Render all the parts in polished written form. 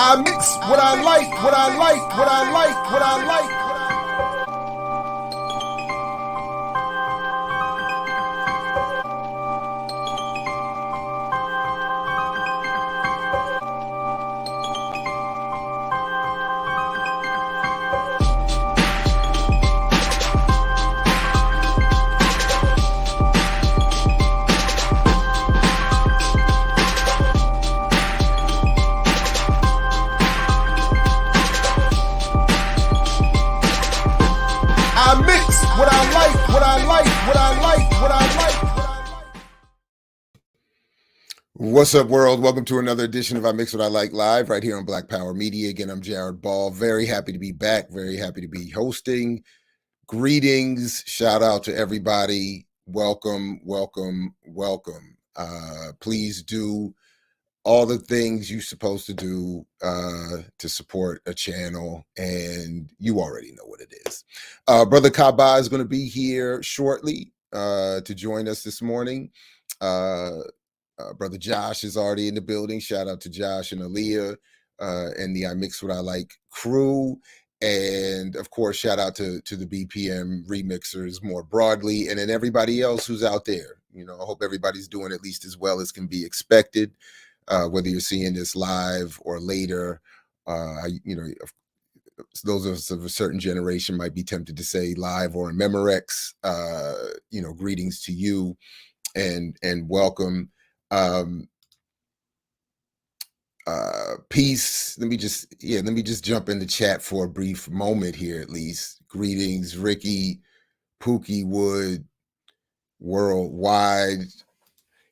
I mix what I like, what I like, what I like, what I like. What I like, what I like, what I like, what I like. What's up, world? Welcome to another edition of I Mix What I Like Live right here on Black Power Media. Again, I'm Jared Ball. Very happy to be back. Very happy to be hosting. Greetings. Shout out to everybody. Welcome, welcome, welcome. Please do all the things you're supposed to do to support a channel, and you already know what it is. Brother Kaba is going to be here shortly to join us this morning. Brother Josh is already in the building. Shout out to Josh and Aaliyah and the I Mix What I Like crew. And of course, shout out to the BPM remixers more broadly, and then everybody else who's out there. You know, I hope everybody's doing at least as well as can be expected. Whether you're seeing this live or later, those of us of a certain generation might be tempted to say live or in Memorex. Greetings to you and welcome. Peace. Let me just jump in the chat for a brief moment here, at least. Greetings, Ricky, Pookie Wood, Worldwide.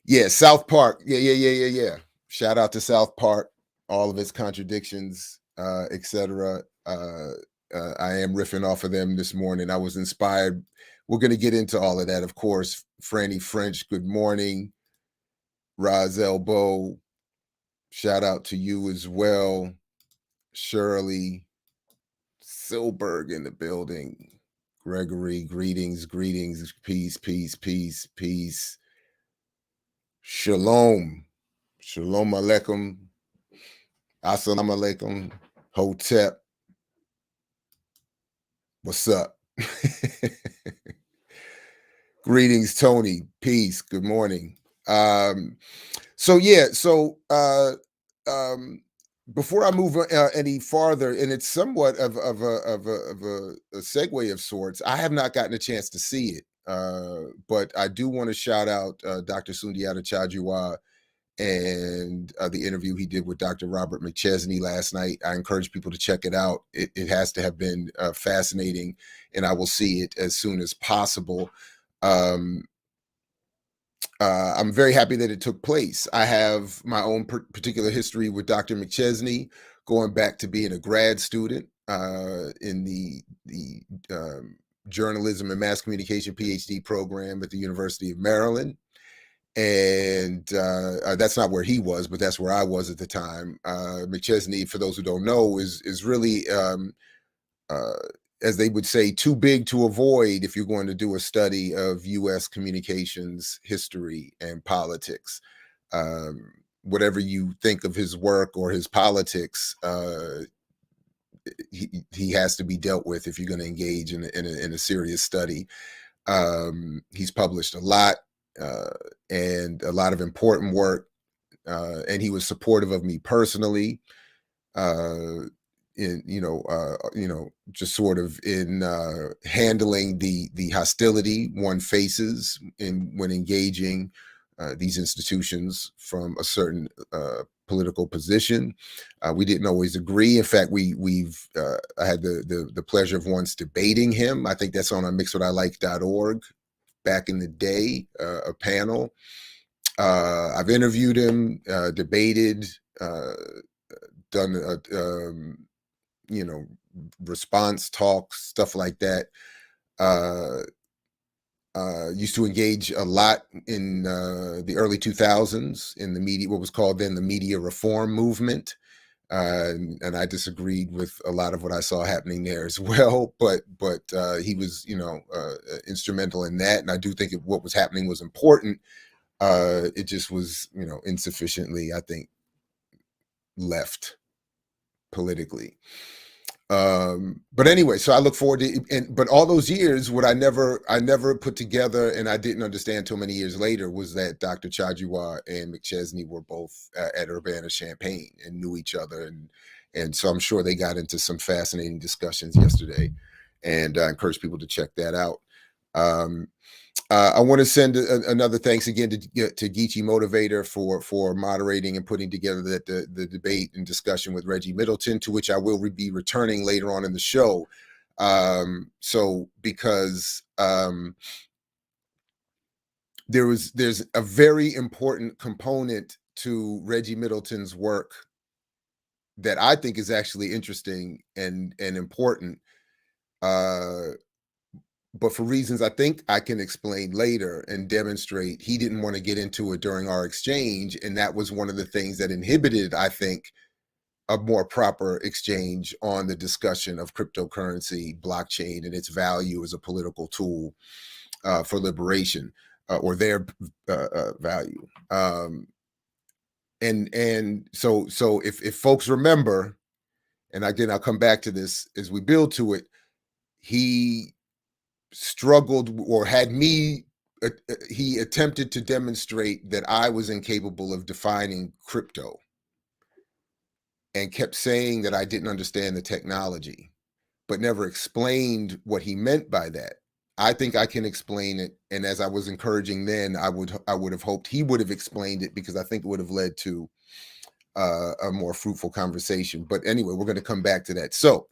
Yeah, South Park. Yeah. Shout out to South Park, all of its contradictions, etc. I am riffing off of them this morning. I was inspired. We're going to get into all of that, of course. Franny French, good morning. Roz Elbow, shout out to you as well. Shirley Silberg in the building. Gregory, greetings, peace. Shalom. Shalom alaikum. Assalamu alaikum. Hotep. What's up? Greetings, Tony. Peace. Good morning. Before I move any farther, and it's somewhat of a segue of sorts, I have not gotten a chance to see it, but I do want to shout out Dr. Sundiata Chajuwa and the interview he did with Dr. Robert McChesney last night. I encourage people to check it out. It has to have been fascinating, and I will see it as soon as possible. I'm very happy that it took place. I have my own particular history with Dr. McChesney, going back to being a grad student in the journalism and mass communication PhD program at the University of Maryland. And that's not where he was, but that's where I was at the time. McChesney, for those who don't know, is really, as they would say, too big to avoid if you're going to do a study of U.S. communications history and politics. Whatever you think of his work or his politics, he has to be dealt with if you're going to engage in a serious study. He's published a lot. And a lot of important work, and he was supportive of me personally, just sort of in handling the hostility one faces when engaging these institutions from a certain political position. We didn't always agree. In fact, I had the pleasure of once debating him. I think that's on mixwhatilike.org. Back in the day, a panel. I've interviewed him, debated, done response talks, stuff like that. Used to engage a lot in the early 2000s in the media, what was called then the media reform movement. And I disagreed with a lot of what I saw happening there as well, but he was, instrumental in that. And I do think what was happening was important. It just was, insufficiently, I think, left politically. But anyway, so I look forward to, but all those years, what I never put together, and I didn't understand until many years later, was that Dr. Chajiwa and McChesney were both at Urbana-Champaign and knew each other, and so I'm sure they got into some fascinating discussions yesterday, and I encourage people to check that out. I want to send another thanks again to Geechee Motivator for moderating and putting together the debate and discussion with Reggie Middleton, to which I will be returning later on in the show. So because there's a very important component to Reggie Middleton's work that I think is actually interesting and important. But for reasons I think I can explain later and demonstrate, he didn't want to get into it during our exchange. And that was one of the things that inhibited, I think, a more proper exchange on the discussion of cryptocurrency, blockchain, and its value as a political tool for liberation, or their value. And so if folks remember, and again, I'll come back to this as we build to it, he struggled, or had me, he attempted to demonstrate that I was incapable of defining crypto, and kept saying that I didn't understand the technology, but never explained what he meant by that. I think I can explain it, and as I was encouraging then, I would have hoped he would have explained it, because I think it would have led to a more fruitful conversation. But anyway, we're going to come back to that. So,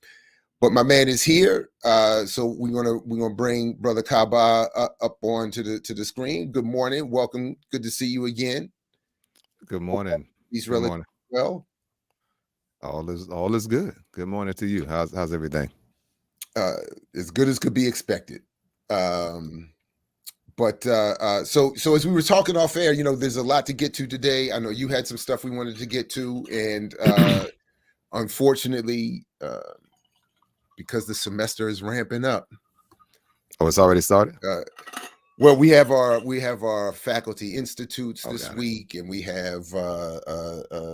but my man is here, so we're gonna bring Brother Kaba up on to the screen. Good morning, welcome, good to see you again. Good morning. He's Good morning. Well. All is good. Good morning to you. How's everything? As good as could be expected. But so as we were talking off air, there's a lot to get to today. I know you had some stuff we wanted to get to, and unfortunately, because the semester is ramping up. Oh, it's already started? Well, we have our faculty institutes this week, and we have a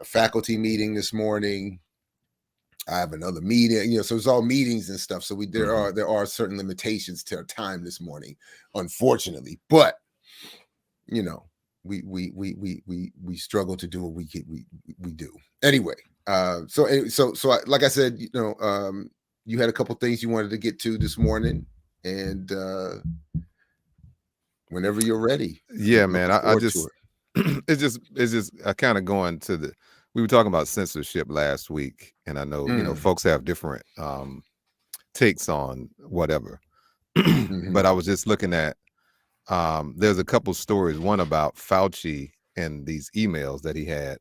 faculty meeting this morning. I have another meeting, so it's all meetings and stuff. So there are certain limitations to our time this morning, unfortunately. But we struggle to do what we do anyway. So like I said, you had a couple things you wanted to get to this morning, and whenever you're ready. Yeah, man. I just it's just I kind of going to we were talking about censorship last week, and I know folks have different takes on whatever. But I was just looking at there's a couple stories, one about Fauci and these emails that he had,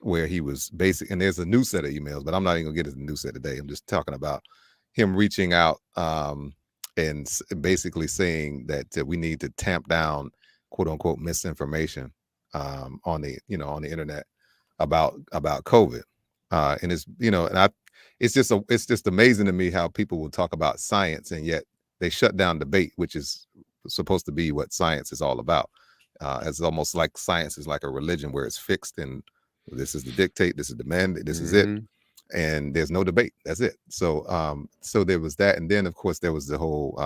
where he was and there's a new set of emails, but I'm not even gonna get into the new set today. I'm just talking about him reaching out and basically saying that we need to tamp down, quote unquote, misinformation on the internet about COVID, and it's it's just amazing to me how people will talk about science and yet they shut down debate, which is supposed to be what science is all about. It's almost like science is like a religion where it's fixed, and this is the dictate, this is the mandate, this is it, and there's no debate. That's it. So so there was that, and then of course there was the whole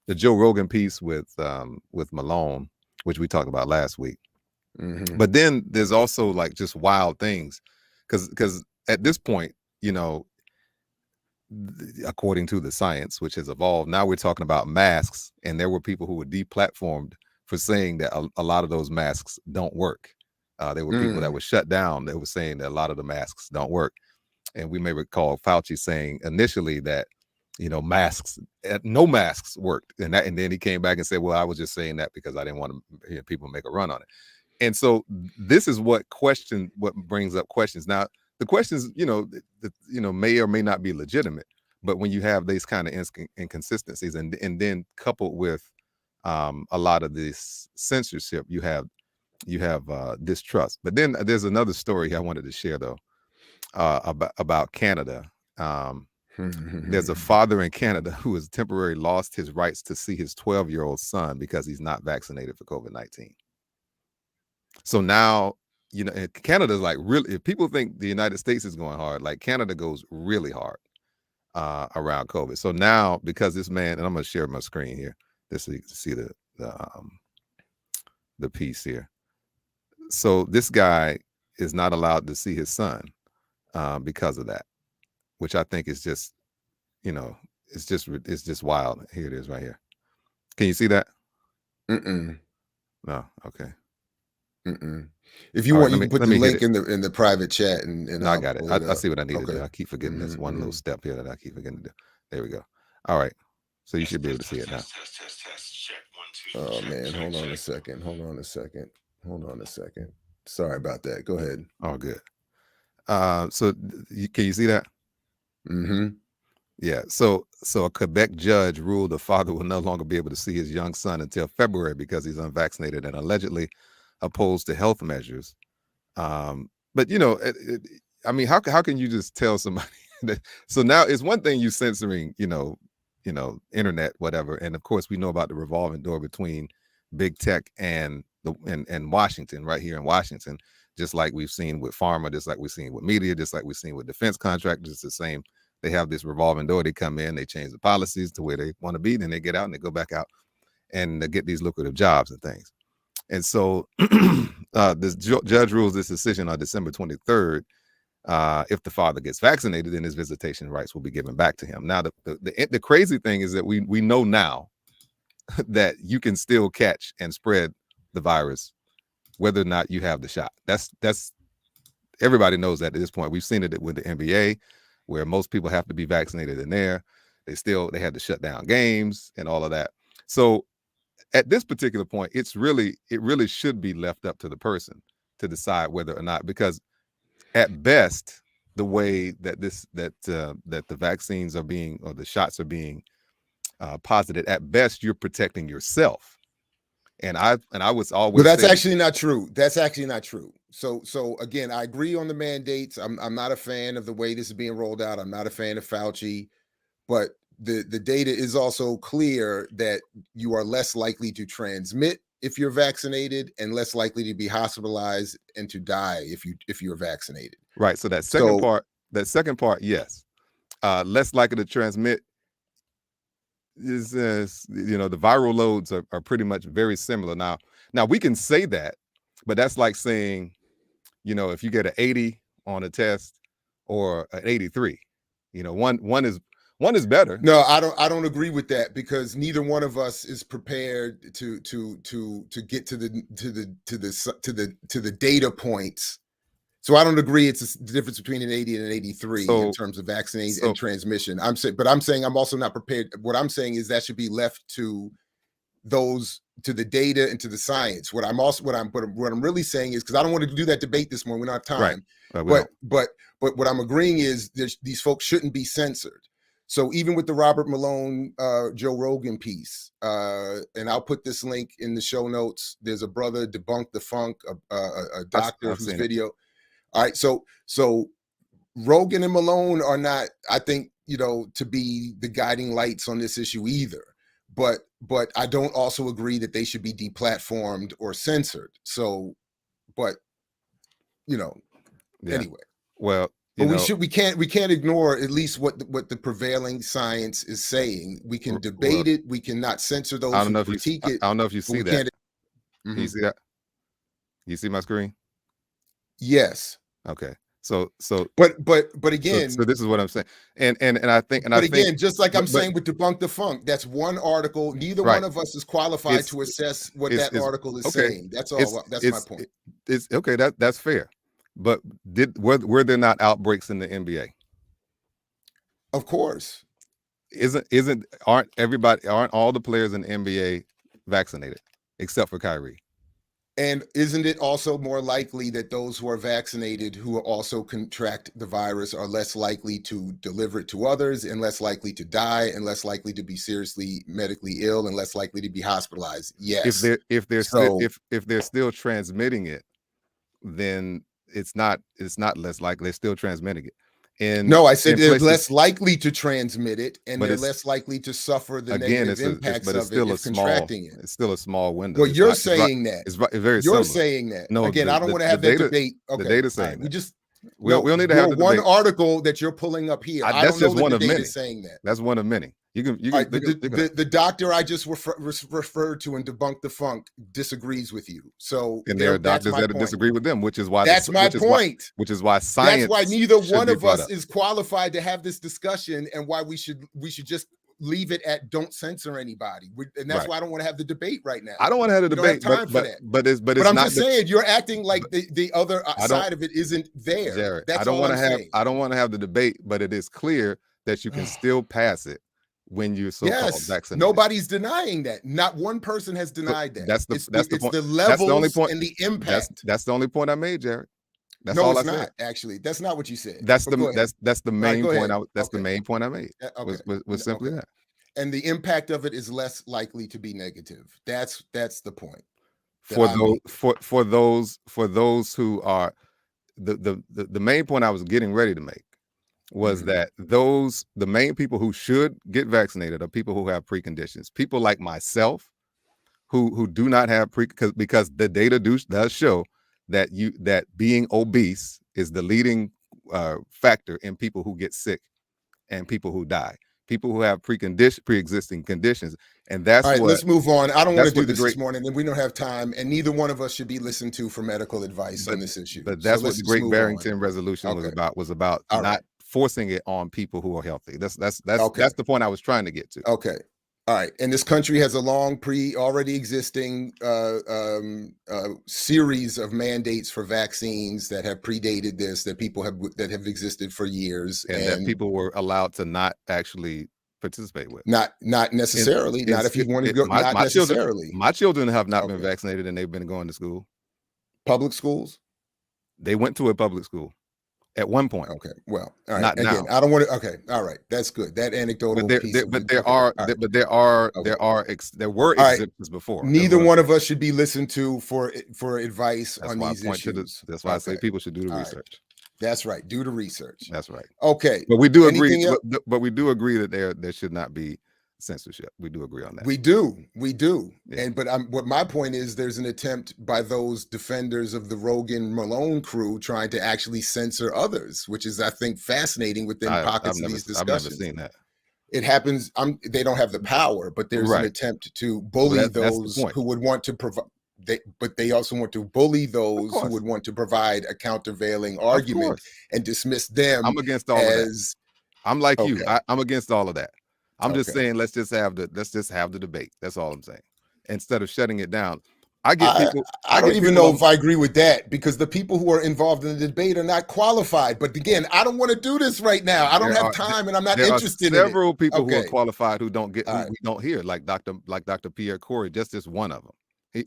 the Joe Rogan piece with Malone, which we talked about last week. But then there's also like just wild things, because at this point, according to the science, which has evolved, now we're talking about masks, and there were people who were deplatformed for saying that a lot of those masks don't work. There were people that were shut down that were saying that a lot of the masks don't work. And we may recall Fauci saying initially that, masks, no masks worked. And then he came back and said, well, I was just saying that because I didn't want to hear people make a run on it. And so this is what brings up questions. Now, the questions, may or may not be legitimate, but when you have these kind of inconsistencies and then coupled with a lot of this censorship, you have distrust. But then there's another story I wanted to share though, about Canada. There's a father in Canada who has temporarily lost his rights to see his 12-year-old son because he's not vaccinated for COVID-19. So now you know, Canada's like really. If people think the United States is going hard, like Canada goes really hard around COVID. So now, because this man, and I'm going to share my screen here, just so you can see the piece here. So this guy is not allowed to see his son because of that, which I think is just, you know, it's just wild. Here it is right here. Can you see that? No. Okay. If you want, you can put the link in the private chat, and no, I got it. I see what I need to do. I keep forgetting this one little step here that I keep forgetting to do. There we go. All right. So you should be able to see it now. Oh man, hold on a second. Sorry about that. Go ahead. Oh, good. So can you see that? Yeah. So a Quebec judge ruled the father will no longer be able to see his young son until February because he's unvaccinated and allegedly opposed to health measures. But you know, I mean, how can you just tell somebody that? So now it's one thing you censoring, you know, internet, whatever, and of course we know about the revolving door between big tech and Washington, right here in Washington, just like we've seen with pharma, just like we've seen with media, just like we've seen with defense contractors. It's the same. They have this revolving door. They come in, they change the policies to where they want to be, then they get out and they go back out and they get these lucrative jobs and things. And so this judge rules this decision on December 23rd. If the father gets vaccinated, then his visitation rights will be given back to him. Now, the crazy thing is that we know now that you can still catch and spread the virus whether or not you have the shot. That's everybody knows that at this point. We've seen it with the NBA, where most people have to be vaccinated in there. They had to shut down games and all of that. So at this particular point, it really should be left up to the person to decide whether or not, because at best, the way that the vaccines are being, or the shots are being posited, at best you're protecting yourself. And I was always. But that's actually not true. That's actually not true. So again, I agree on the mandates. I'm not a fan of the way this is being rolled out. I'm not a fan of Fauci, but the data is also clear that you are less likely to transmit if you're vaccinated and less likely to be hospitalized and to die if you're vaccinated. Right. So that second part, yes. Less likely to transmit is you know, the viral loads are pretty much very similar. Now we can say that, but that's like saying, you know, if you get an 80 on a test or an 83, you know, one is better. No, I don't agree with that, because neither one of us is prepared to get to the data points. So I don't agree it's the difference between an 80 and an 83 in terms of vaccinating and transmission. I'm saying I'm also not prepared. What I'm saying is that should be left to the data and to the science. What I'm really saying is, because I don't want to do that debate this morning, we don't have time. Right. But what I'm agreeing is these folks shouldn't be censored. So even with the Robert Malone, Joe Rogan piece, and I'll put this link in the show notes. There's a brother, Debunk the Funk, a doctor whose video. All right, so Rogan and Malone are not, I think, you know, to be the guiding lights on this issue either. But I don't also agree that they should be deplatformed or censored. So, but you know, anyway. Well, but we can't ignore at least what the prevailing science is saying. We can debate it. We cannot censor those who critique it. I don't know if you see that. Can you see that? You see my screen? Yes. Okay. So but again, so this is what I'm saying, and I think, just like I'm saying with Debunk the Funk, that's one article. Neither one of us is qualified to assess what that article is saying. That's all. That's my point. It's okay. That's fair. But were there not outbreaks in the NBA? Of course. Aren't all the players in the NBA vaccinated except for Kyrie? And isn't it also more likely that those who are vaccinated who also contract the virus are less likely to deliver it to others, and less likely to die, and less likely to be seriously medically ill, and less likely to be hospitalized? Yes. If they're still transmitting it, then it's not less likely. They're still transmitting it. No, I said they're less likely to transmit it, and they're less likely to suffer the negative impacts of it if contracting it. It's still a small window. Well, you're saying that. It's very You're similar. saying that. No, again, I don't want to have that debate. Okay, the data saying we just we don't need to have the one debate. article that you're pulling up here. I that's don't just know one that the of data many. saying that. That's one of many. The doctor I just referred to and debunked the funk disagrees with you. So and there are doctors that disagree with them, which is why that's my point. Which is why science. That's why neither one of us is qualified to have this discussion, and why we should just leave it at don't censor anybody. And that's why I don't want to have the debate right now. I don't want to have the debate, but I'm just saying you're acting like the other side of it isn't there. Jared, that's I don't want to have. saying. I don't want to have the debate, but it is clear that you can still pass it when you're so-called vaccinated. Nobody's denying that. Not one person has denied that. That's the point. The levels that's the only point. And the impact. That's the only point I made, Jared. That's no, all it's I not said. Actually. That's not what you said. That's the main point. That's the main point I made. Was simply that. And the impact of it is less likely to be negative. That's the point. For those who are the main point I was getting ready to make was that the main people who should get vaccinated are people who have preconditions. People like myself who do not have because the data does show that being obese is the leading factor in people who get sick and people who die. People who have pre-existing conditions, and that's all right. Let's move on. I don't want to do this morning, and we don't have time, and neither one of us should be listened to for medical advice on this issue. But that's what the Great Barrington Resolution was about not forcing it on people who are healthy. That's the point I was trying to get to. Okay. All right. And this country has a long already existing series of mandates for vaccines that have predated this, that people have existed for years, and that people were allowed to not actually participate with. Not necessarily. Not if you want to go. Not necessarily. My children have not been vaccinated, and they've been going to school. Public schools. They went to a public school at one point. Okay. Well, all right. Not again, now. I don't want to. Okay. All right. That's good. That anecdotal piece. There were exemptions before. Neither one of us should be listened to for advice on these issues. That's why I say people should do the research. That's right. Do the research. That's right. Okay. But we do agree. But we do agree that there should not be censorship. We do agree on that. We do. Yeah. But what my point is, there's an attempt by those defenders of the Rogan Malone crew trying to actually censor others, which is, I think, fascinating within pockets of these discussions. I've never seen that. It happens. They don't have the power, but there's an attempt to bully those who would want to provide. But they also want to bully those who would want to provide a countervailing argument and dismiss them. I'm against all of that. I'm like you. I'm against all of that. I'm just saying, let's just have the debate. That's all I'm saying. Instead of shutting it down, I don't even know if I agree with that, because the people who are involved in the debate are not qualified. But again, I don't want to do this right now. I don't have time, and I'm not interested in it. Several people who are qualified who don't we don't hear, like Dr. Pierre Corey, just one of them,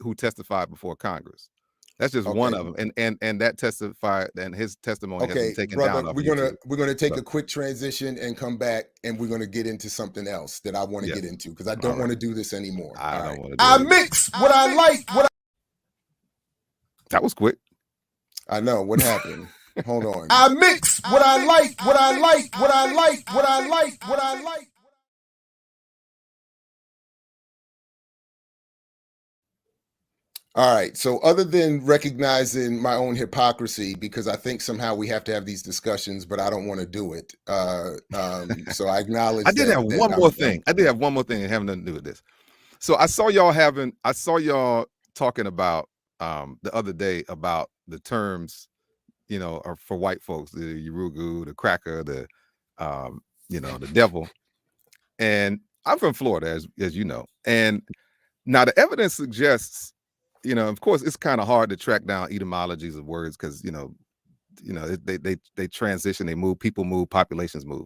who testified before Congress. That's just one of them, and that testified, and his testimony has been taken down. We're gonna take a quick transition and come back, and we're gonna get into something else that I want to get into, because I don't want to do this anymore. I mix what I like. That was quick. I know what happened. Hold on. I mix what I like. What I like. What I like. What I like. What I like. All right. So other than recognizing my own hypocrisy, because I think somehow we have to have these discussions, but I don't want to do it. So I acknowledge. I did have one more thing having nothing to do with this. So I saw y'all talking about the other day about the terms, are for white folks, the Urugu, the cracker, the the devil. And I'm from Florida, as you know. And now the evidence suggests, of course, it's kind of hard to track down etymologies of words, because they transition, they move, people move, populations move.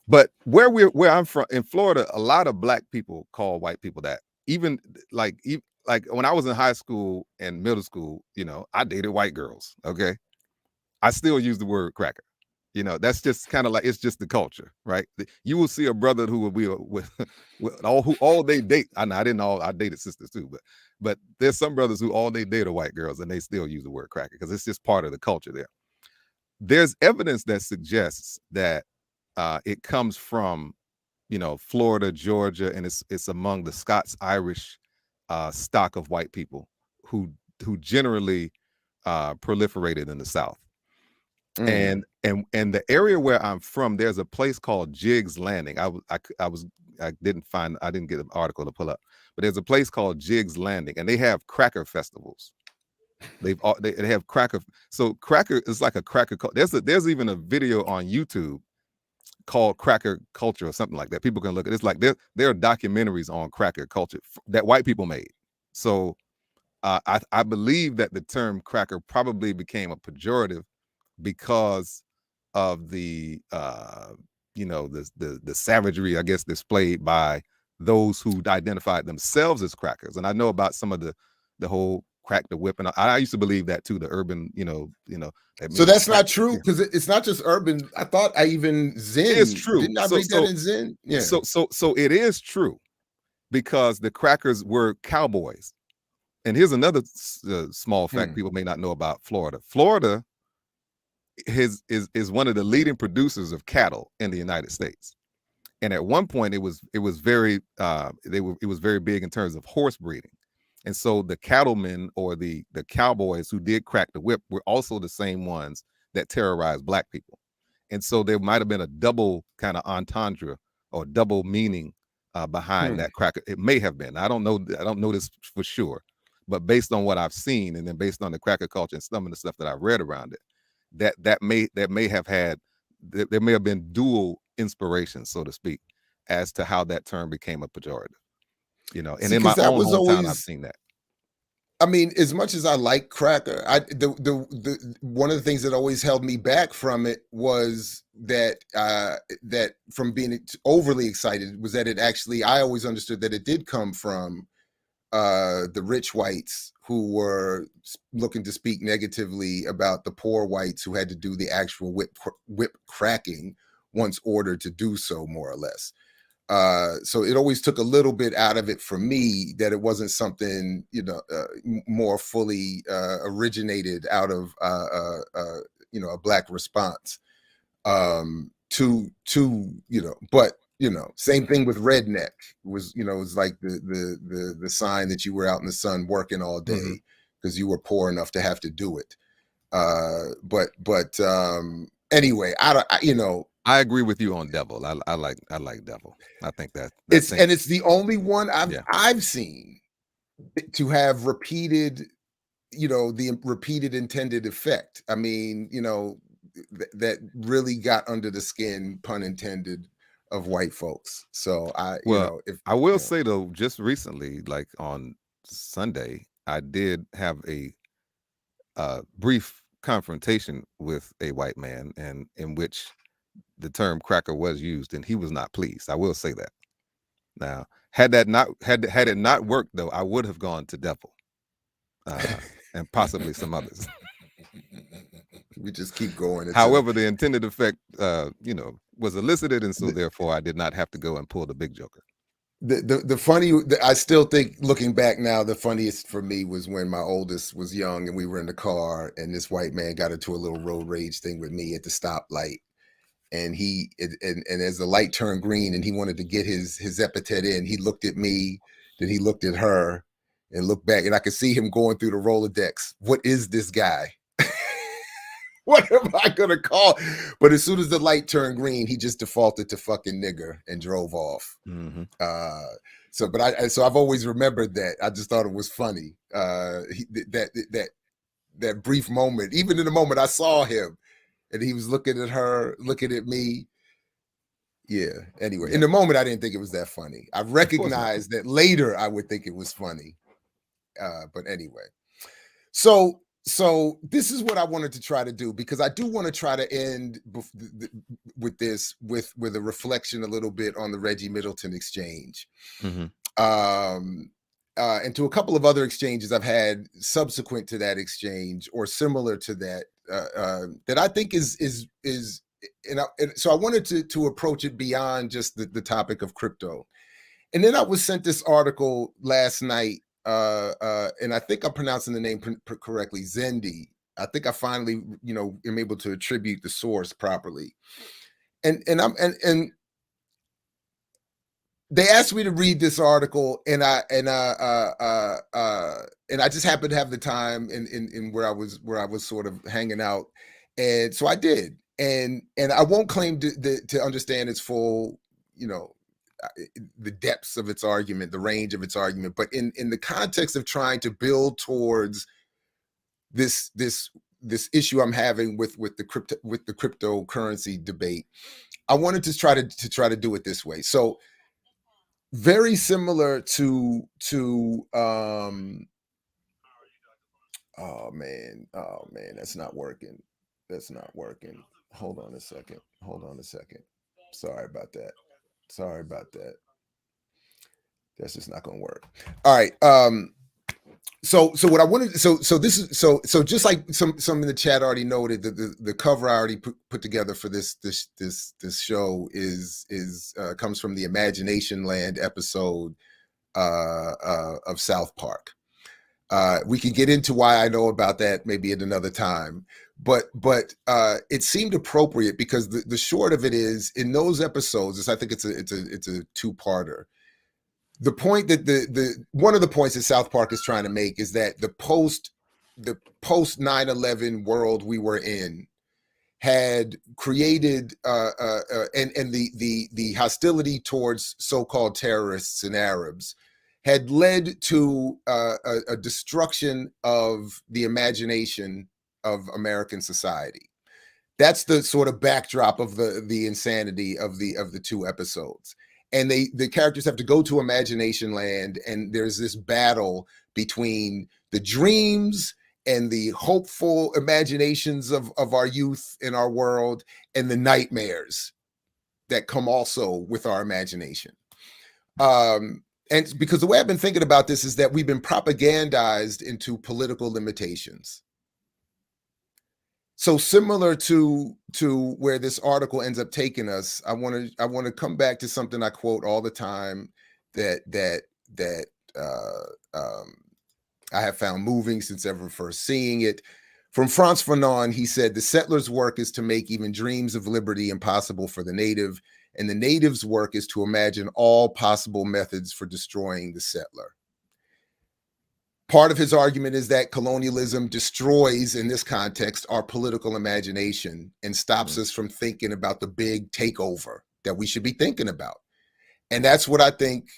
But where I'm from in Florida, a lot of black people call white people that. Even like when I was in high school and middle school, I dated white girls. Okay, I still use the word cracker. That's just kind of like, it's just the culture, right? You will see a brother who will be with all they date. I dated sisters too, but there's some brothers who all they date are white girls, and they still use the word cracker because it's just part of the culture there. there's evidence that suggests that it comes from, Florida, Georgia, and it's among the Scots-Irish stock of white people who generally proliferated in the South. And the area where I'm from, there's a place called Jiggs Landing. I didn't get an article to pull up, but there's a place called Jiggs Landing, and they have cracker festivals. They have cracker. So cracker is like a cracker. There's even a video on YouTube called Cracker Culture or something like that. People can look at it. It's like there are documentaries on cracker culture that white people made. So I believe that the term cracker probably became a pejorative because of the the savagery, I guess, displayed by those who identified themselves as crackers. And I know about some of the whole crack the whip, and I used to believe that too. The urban, So that's not true, because it's not just urban. I thought even Zen. It's true. Didn't I read that in Zen? Yeah. So it is true, because the crackers were cowboys. And here's another small fact people may not know about Florida. Florida is one of the leading producers of cattle in the United States. And at one point it was very it was very big in terms of horse breeding. And so the cattlemen, or the cowboys who did crack the whip, were also the same ones that terrorized black people. And so there might have been a double kind of entendre or double meaning behind that cracker. It may have been. I don't know this for sure, but based on what I've seen, and then based on the cracker culture and some of the stuff that I've read around it, there may have been dual inspiration, so to speak, as to how that term became a pejorative. And in my own hometown, I've seen that. I mean, as much as I like cracker, the one of the things that always held me back from it was that that from being overly excited was that it actually, I always understood that it did come from the rich whites who were looking to speak negatively about the poor whites who had to do the actual whip cracking once ordered to do so, more or less. So it always took a little bit out of it for me that it wasn't something, more fully originated out of, a black response to, but, same thing with redneck was, it was like the sign that you were out in the sun working all day because you were poor enough to have to do it. But anyway, I agree with you on devil. I like devil. I think that it's the only one I've seen to have repeated, the repeated intended effect. I mean, that really got under the skin, pun intended, of white folks. So I will say though, just recently, like on Sunday, I did have a brief confrontation with a white man, and in which the term cracker was used, and he was not pleased. I will say that. Now, had it not worked though, I would have gone to devil, and possibly some others. We just keep going. However, the intended effect, was elicited, and so therefore I did not have to go and pull the big joker. The funny, I still think, looking back now, the funniest for me was when my oldest was young and we were in the car and this white man got into a little road rage thing with me at the stoplight. And and as the light turned green and he wanted to get his epithet in, he looked at me, then he looked at her and looked back, and I could see him going through the Rolodex. What is this guy? What am I gonna call? But as soon as the light turned green, he just defaulted to fucking nigger and drove off. So I've always remembered that. I just thought it was funny. That brief moment, even in the moment I saw him and he was looking at her, looking at me. Yeah. Anyway, in the moment I didn't think it was that funny. I recognized that later I would think it was funny. But anyway, so this is what I wanted to try to do, because I do want to try to end with this with a reflection a little bit on the Reggie Middleton exchange, and to a couple of other exchanges I've had subsequent to that exchange or similar to that, that I think is so I wanted to approach it beyond just the topic of crypto. And then I was sent this article last night, and I think I'm pronouncing the name correctly, Zendi, I think I finally, am able to attribute the source properly. And they asked me to read this article, and I just happened to have the time in where I was sort of hanging out, and so I did. And I won't claim to understand its full, the depths of its argument, the range of its argument, but in the context of trying to build towards this issue I'm having with the cryptocurrency debate, I wanted to try to do it this way. So very similar to oh man, that's not working. Hold on a second. Sorry about that. That's just not going to work. All right. So what I wanted, so this is so just like some in the chat already noted, the cover I already put together for this show is comes from the Imaginationland episode of South Park. We can get into why I know about that maybe at another time, but it seemed appropriate because the short of it is, in those episodes, I think it's a two-parter. The point that one of the points that South Park is trying to make is that the post 9/11 world we were in had created and the hostility towards so-called terrorists and Arabs had led to a destruction of the imagination of American society. That's the sort of backdrop of the insanity of the two episodes. And the characters have to go to Imaginationland, and there's this battle between the dreams and the hopeful imaginations of our youth in our world, and the nightmares that come also with our imagination. And because the way I've been thinking about this is that we've been propagandized into political limitations. So similar to where this article ends up taking us, I want to come back to something I quote all the time that I have found moving since ever first seeing it. From Frantz Fanon, he said, "The settler's work is to make even dreams of liberty impossible for the native, and the native's work is to imagine all possible methods for destroying the settler." Part of his argument is that colonialism destroys, in this context, our political imagination and stops us from thinking about the big takeover that we should be thinking about. And that's what I think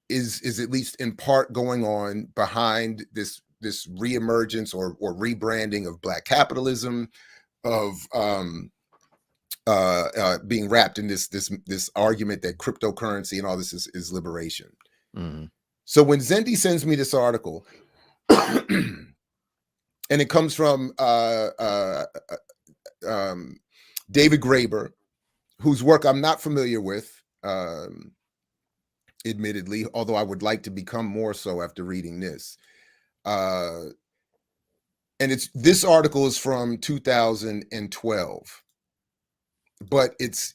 is at least in part going on behind this reemergence or rebranding of Black capitalism, of being wrapped in this argument that cryptocurrency and all this is liberation. Mm-hmm. So when Zendi sends me this article, and it comes from David Graeber, whose work I'm not familiar with, admittedly, although I would like to become more so after reading this. And this article is from 2012, but its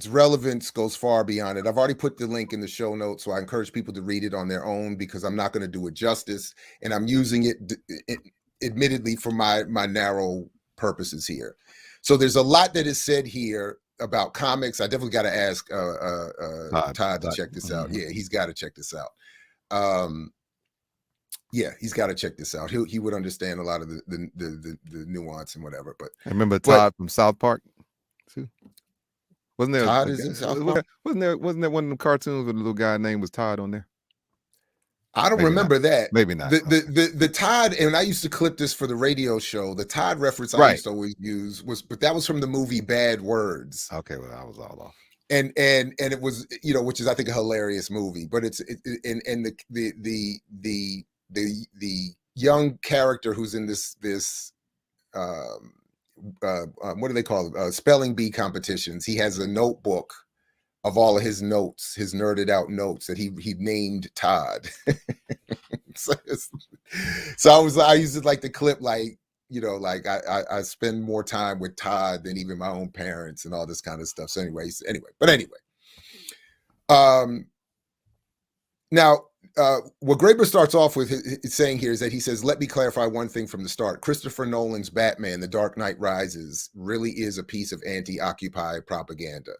relevance goes far beyond it. I've already put the link in the show notes, so I encourage people to read it on their own because I'm not going to do it justice, and I'm using it admittedly for my narrow purposes here. So there's a lot that is said here about comics. I definitely got to ask Todd to check this out. Yeah, he's got to check this out. He's got to check this out. He would understand a lot of the nuance and whatever. But I remember Todd from South Park too. Wasn't there Todd is in South Park? Wasn't there one of them cartoons where the little guy name was Todd on there? I don't remember that. Maybe not. The Todd, and I used to clip this for the radio show. The Todd reference I used to always use but that was from the movie Bad Words. Okay, well, I was all off. And it was, which is I think a hilarious movie. But the young character who's in this what do they call it? Spelling bee competitions. He has a notebook of all of his notes, his nerded out notes that he named Todd. so I used to like the clip, like, I spend more time with Todd than even my own parents and all this kind of stuff. So anyway. Now what Graeber starts off with saying here is that he says, let me clarify one thing from the start. Christopher Nolan's Batman, The Dark Knight Rises, really is a piece of anti-Occupy propaganda.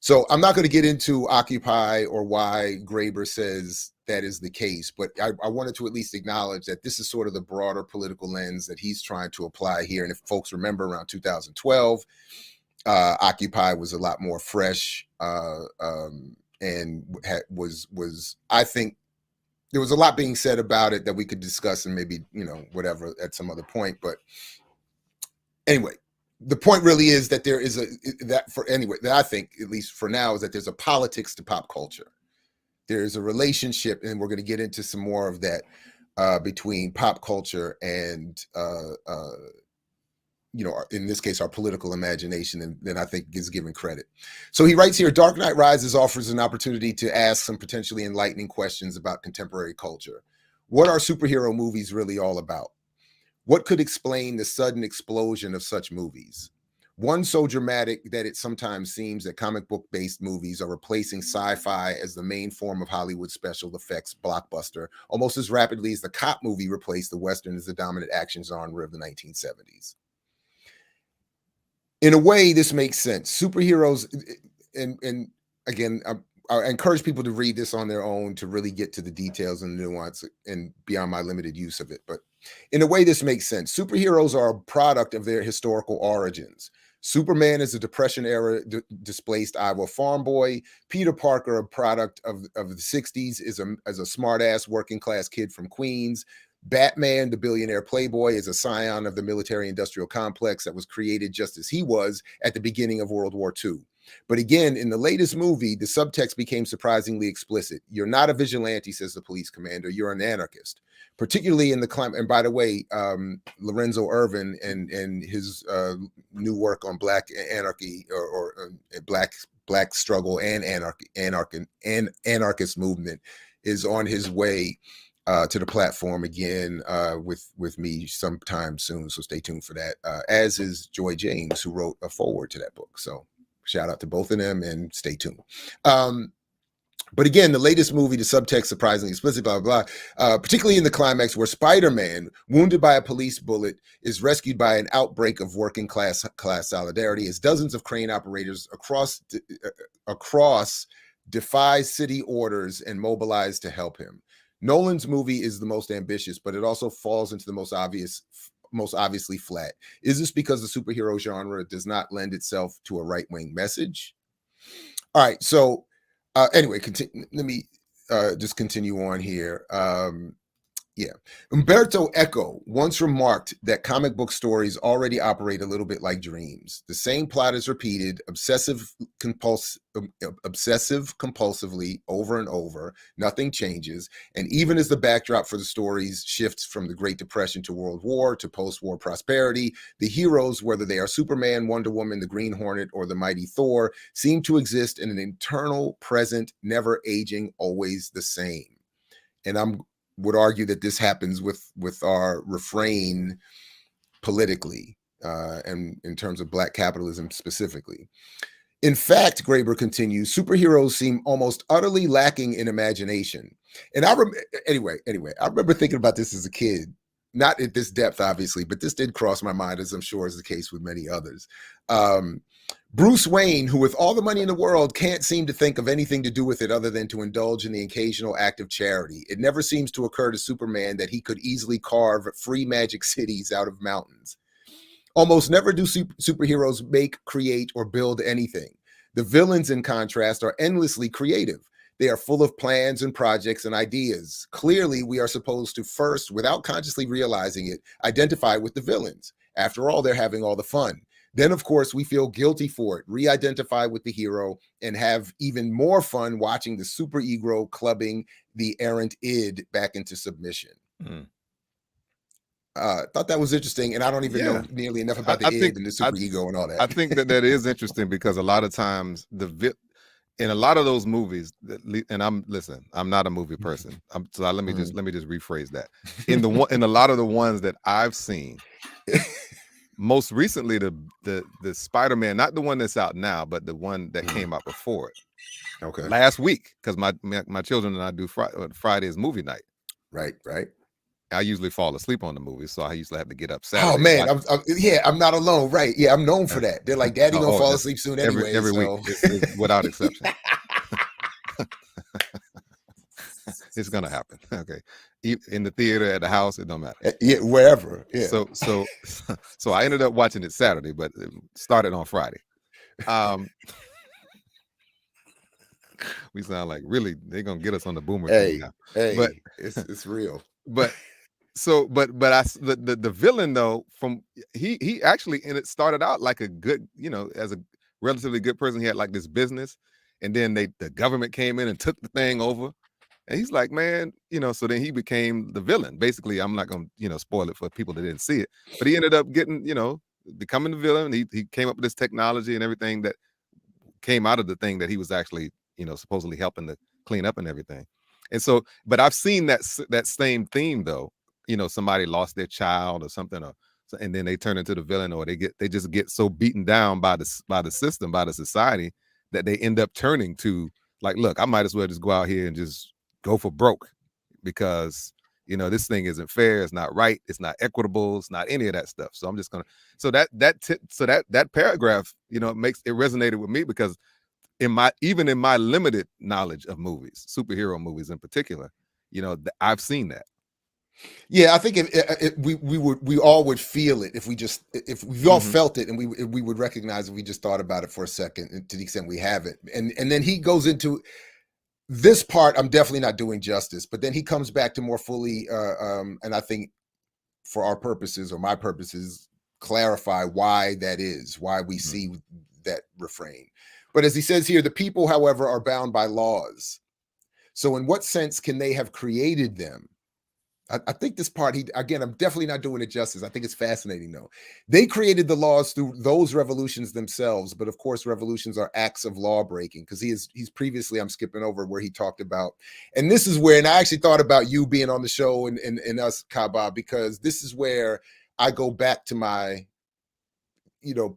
So I'm not going to get into Occupy or why Graeber says that is the case, but I wanted to at least acknowledge that this is sort of the broader political lens that he's trying to apply here. And if folks remember, around 2012, Occupy was a lot more fresh and was I think there was a lot being said about it that we could discuss and maybe, whatever at some other point. But anyway, the point really is that there is that I think, at least for now, is that there's a politics to pop culture. There's a relationship, and we're going to get into some more of that between pop culture and, in this case, our political imagination, and then I think is given credit. So he writes here, Dark Knight Rises offers an opportunity to ask some potentially enlightening questions about contemporary culture. What are superhero movies really all about? What could explain the sudden explosion of such movies? One so dramatic that it sometimes seems that comic book-based movies are replacing sci-fi as the main form of Hollywood special effects blockbuster, almost as rapidly as the cop movie replaced the Western as the dominant action genre of the 1970s. In a way, this makes sense. Superheroes, and again, I encourage people to read this on their own to really get to the details and the nuance and beyond my limited use of it. But in a way, this makes sense. Superheroes are a product of their historical origins. Superman is a Depression-era displaced Iowa farm boy. Peter Parker, a product of the 60s, is a smart-ass working-class kid from Queens. Batman, the billionaire playboy, is a scion of the military-industrial complex that was created just as he was at the beginning of World War II. But again, in the latest movie, the subtext became surprisingly explicit. You're not a vigilante, says the police commander. You're an anarchist. Particularly in the climate. And by the way, Lorenzo Irvin and his new work on Black anarchy or black struggle and anarchist movement is on his way to the platform again with me sometime soon. So stay tuned for that. As is Joy James, who wrote a foreword to that book. So shout out to both of them and stay tuned. But again, the latest movie, the subtext surprisingly explicit, blah, blah, blah, particularly in the climax where Spider-Man, wounded by a police bullet, is rescued by an outbreak of working class solidarity as dozens of crane operators across defy city orders and mobilize to help him. Nolan's movie is the most ambitious, but it also falls into the most obviously flat. Is this because the superhero genre does not lend itself to a right-wing message? All right, so anyway, let me just continue on here. Umberto Eco once remarked that comic book stories already operate a little bit like dreams. The same plot is repeated obsessive compulsively over and over. Nothing changes. And even as the backdrop for the stories shifts from the Great Depression to World War to post-war prosperity, the heroes, whether they are Superman, Wonder Woman, the Green Hornet, or the mighty Thor, seem to exist in an internal, present, never aging, always the same. And would argue that this happens with our refrain politically and in terms of Black capitalism specifically. In fact, Graeber continues, superheroes seem almost utterly lacking in imagination. And anyway, I remember thinking about this as a kid, not at this depth, obviously, but this did cross my mind, as I'm sure is the case with many others. Bruce Wayne, who with all the money in the world can't seem to think of anything to do with it other than to indulge in the occasional act of charity. It never seems to occur to Superman that he could easily carve free magic cities out of mountains. Almost never do superheroes make, create, or build anything. The villains, in contrast, are endlessly creative. They are full of plans and projects and ideas. Clearly, we are supposed to first, without consciously realizing it, identify with the villains. After all, they're having all the fun. Then, of course, we feel guilty for it, re-identify with the hero, and have even more fun watching the superego clubbing the errant id back into submission. Thought that was interesting, and I don't even know nearly enough about the id and the superego and all that. I think that is interesting because a lot of times in a lot of those movies, and I'm not a movie person, so let me just rephrase that. In a lot of the ones that I've seen. Most recently, the Spider-Man, not the one that's out now, but the one that came out before it. Okay. Last week, because my children and I do Friday's movie night. Right. I usually fall asleep on the movie, so I usually have to get up Saturday. Oh man, I'm not alone. Right? Yeah, I'm known for that. They're like, "Daddy gonna fall asleep soon anyway." Every week, it's without exception. It's gonna happen. Okay, in the theater, at the house, it don't matter. Yeah, wherever. Yeah. So I ended up watching it Saturday, but it started on Friday. We sound like really they're gonna get us on the boomer thing now. But it's real. But the villain though, from he actually, and it started out like a good, as a relatively good person. He had like this business, and then the government came in and took the thing over, and he's like, man, so then he became the villain. Basically, I'm not gonna spoil it for people that didn't see it, but he ended up getting becoming the villain. He came up with this technology and everything that came out of the thing that he was actually supposedly helping to clean up and everything. And so, but I've seen that same theme though. Somebody lost their child or something, and then they turn into the villain, or they just get so beaten down by the system, by the society, that they end up turning to like, look, I might as well just go out here and just go for broke, because this thing isn't fair, it's not right, it's not equitable, it's not any of that stuff. So I'm just gonna. So that paragraph, it resonated with me, because even in my limited knowledge of movies, superhero movies in particular, I've seen that. Yeah, I think if we all would feel it if we all felt it, and we would recognize if we just thought about it for a second, to the extent we have it. And then he goes into this part. I'm definitely not doing justice, but then he comes back to more fully, and I think for our purposes, or my purposes, clarify why that is, why we see that refrain. But as he says here, the people, however, are bound by laws. So in what sense can they have created them? I think this part, again, I'm definitely not doing it justice. I think it's fascinating, though. They created the laws through those revolutions themselves, but of course, revolutions are acts of law breaking, because he's previously, I'm skipping over where he talked about, and this is where, and I actually thought about you being on the show and us, Kaba, because this is where I go back to my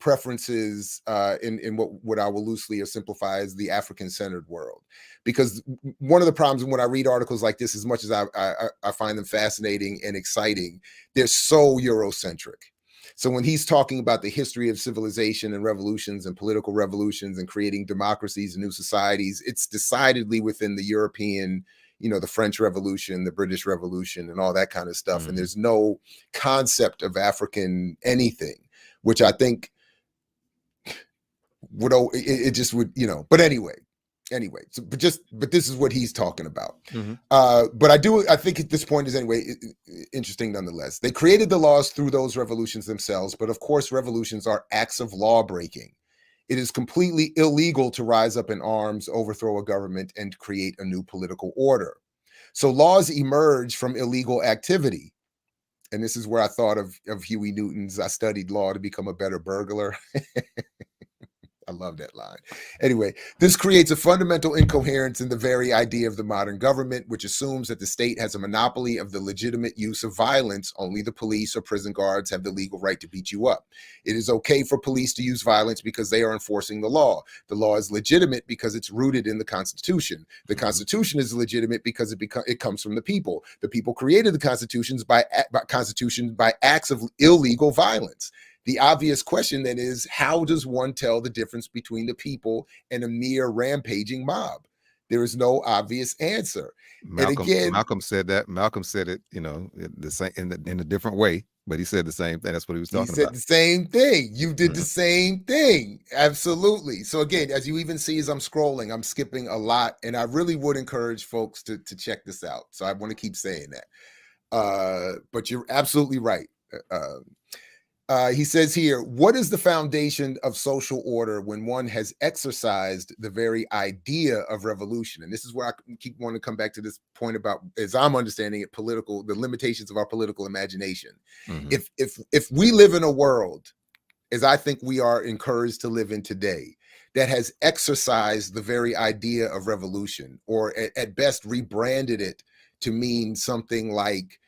preferences in what I will loosely or simplify as the African-centered world. Because one of the problems when I read articles like this, as much as I find them fascinating and exciting, they're so Eurocentric. So when he's talking about the history of civilization and revolutions and political revolutions and creating democracies and new societies, it's decidedly within the European, the French Revolution, the British Revolution, and all that kind of stuff. And there's no concept of African anything, which I think it just would, but anyway, so, but this is what he's talking about. But I think at this point is interesting nonetheless. They created the laws through those revolutions themselves, but of course, revolutions are acts of law breaking. It is completely illegal to rise up in arms, overthrow a government, and create a new political order. So laws emerge from illegal activity. And this is where I thought of Huey Newton's, I studied law to become a better burglar. I love that line. Anyway, this creates a fundamental incoherence in the very idea of the modern government, which assumes that the state has a monopoly of the legitimate use of violence. Only the police or prison guards have the legal right to beat you up. It is okay for police to use violence because they are enforcing the law. The law is legitimate because it's rooted in the Constitution. The Constitution is legitimate because it comes from the people. The people created the Constitution by acts of illegal violence. The obvious question then is, how does one tell the difference between the people and a mere rampaging mob? There is no obvious answer. Malcolm said that. Malcolm said it, the same in a different way, but he said the same thing. That's what he was talking about. He said the same thing. You did the same thing. Absolutely. So again, as you even see as I'm scrolling, I'm skipping a lot, and I really would encourage folks to check this out. So I want to keep saying that. But you're absolutely right. He says here, what is the foundation of social order when one has exercised the very idea of revolution? And this is where I keep wanting to come back to this point about, as I'm understanding it, the limitations of our political imagination. If we live in a world, as I think we are encouraged to live in today, that has exercised the very idea of revolution, or at best rebranded it to mean something like,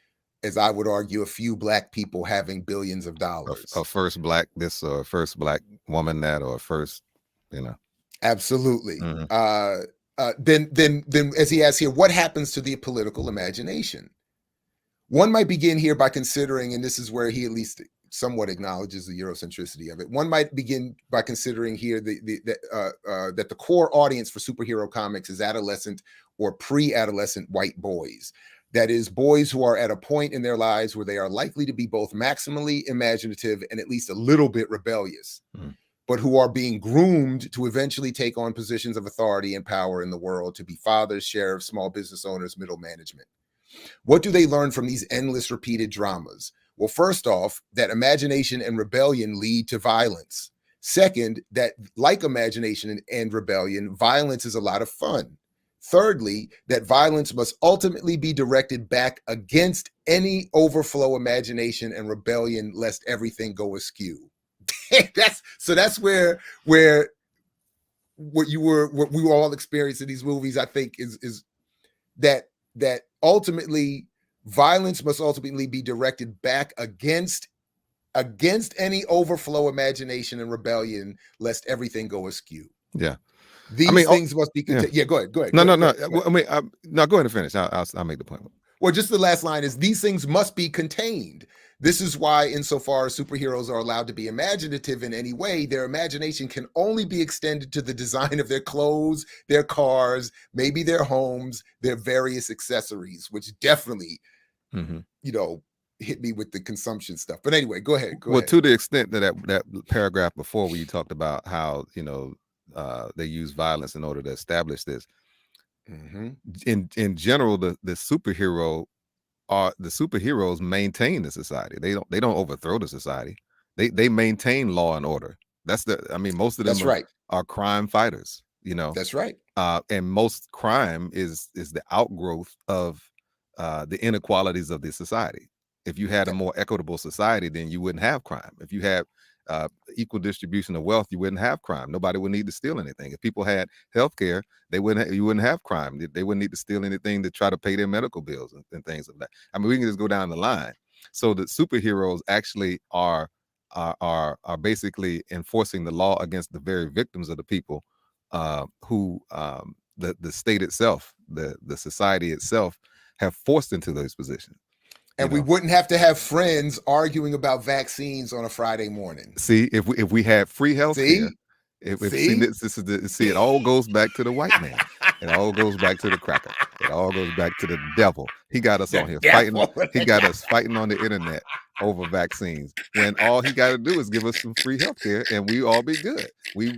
as I would argue, a few black people having billions of dollars. A first black this, or a first black woman that, or first, Absolutely. Then as he asks here, what happens to the political imagination? One might begin here by considering, and this is where he at least somewhat acknowledges the Eurocentricity of it. One might begin by considering here that the core audience for superhero comics is adolescent or pre-adolescent white boys. That is, boys who are at a point in their lives where they are likely to be both maximally imaginative and at least a little bit rebellious, but who are being groomed to eventually take on positions of authority and power in the world, to be fathers, sheriffs, small business owners, middle management. What do they learn from these endless repeated dramas? Well, first off, that imagination and rebellion lead to violence. Second, that like imagination and rebellion, violence is a lot of fun. Thirdly, that violence must ultimately be directed back against any overflow imagination and rebellion, lest everything go askew. that's where what we were all experiencing in these movies, I think, is that ultimately violence must ultimately be directed back against any overflow imagination and rebellion, lest everything go askew. Yeah. These things must be contained. Yeah, go ahead. No. Go ahead and finish. I'll make the point. Well, just the last line is, these things must be contained. This is why, insofar as superheroes are allowed to be imaginative in any way, their imagination can only be extended to the design of their clothes, their cars, maybe their homes, their various accessories, which definitely, hit me with the consumption stuff. But anyway, go ahead. To the extent that paragraph before, where you talked about how, they use violence in order to establish this. In general, the superheroes maintain the society. They don't overthrow the society. They maintain law and order. Most of them are crime fighters. That's right. And most crime is the outgrowth of the inequalities of the society. If you had a more equitable society, then you wouldn't have crime. If you had equal distribution of wealth, you wouldn't have crime. Nobody would need to steal anything. If people had health care, you wouldn't have crime. They wouldn't need to steal anything to try to pay their medical bills and things like that. We can just go down the line. So the superheroes actually are basically enforcing the law against the very victims of the people who the state itself, the society itself, have forced into those positions. And we wouldn't have to have friends arguing about vaccines on a Friday morning. See, if we had free health care, it all goes back to the white man. It all goes back to the cracker. It all goes back to the devil. He got us on here fighting. He got us fighting on the internet over vaccines, when all he got to do is give us some free health care and we all be good. We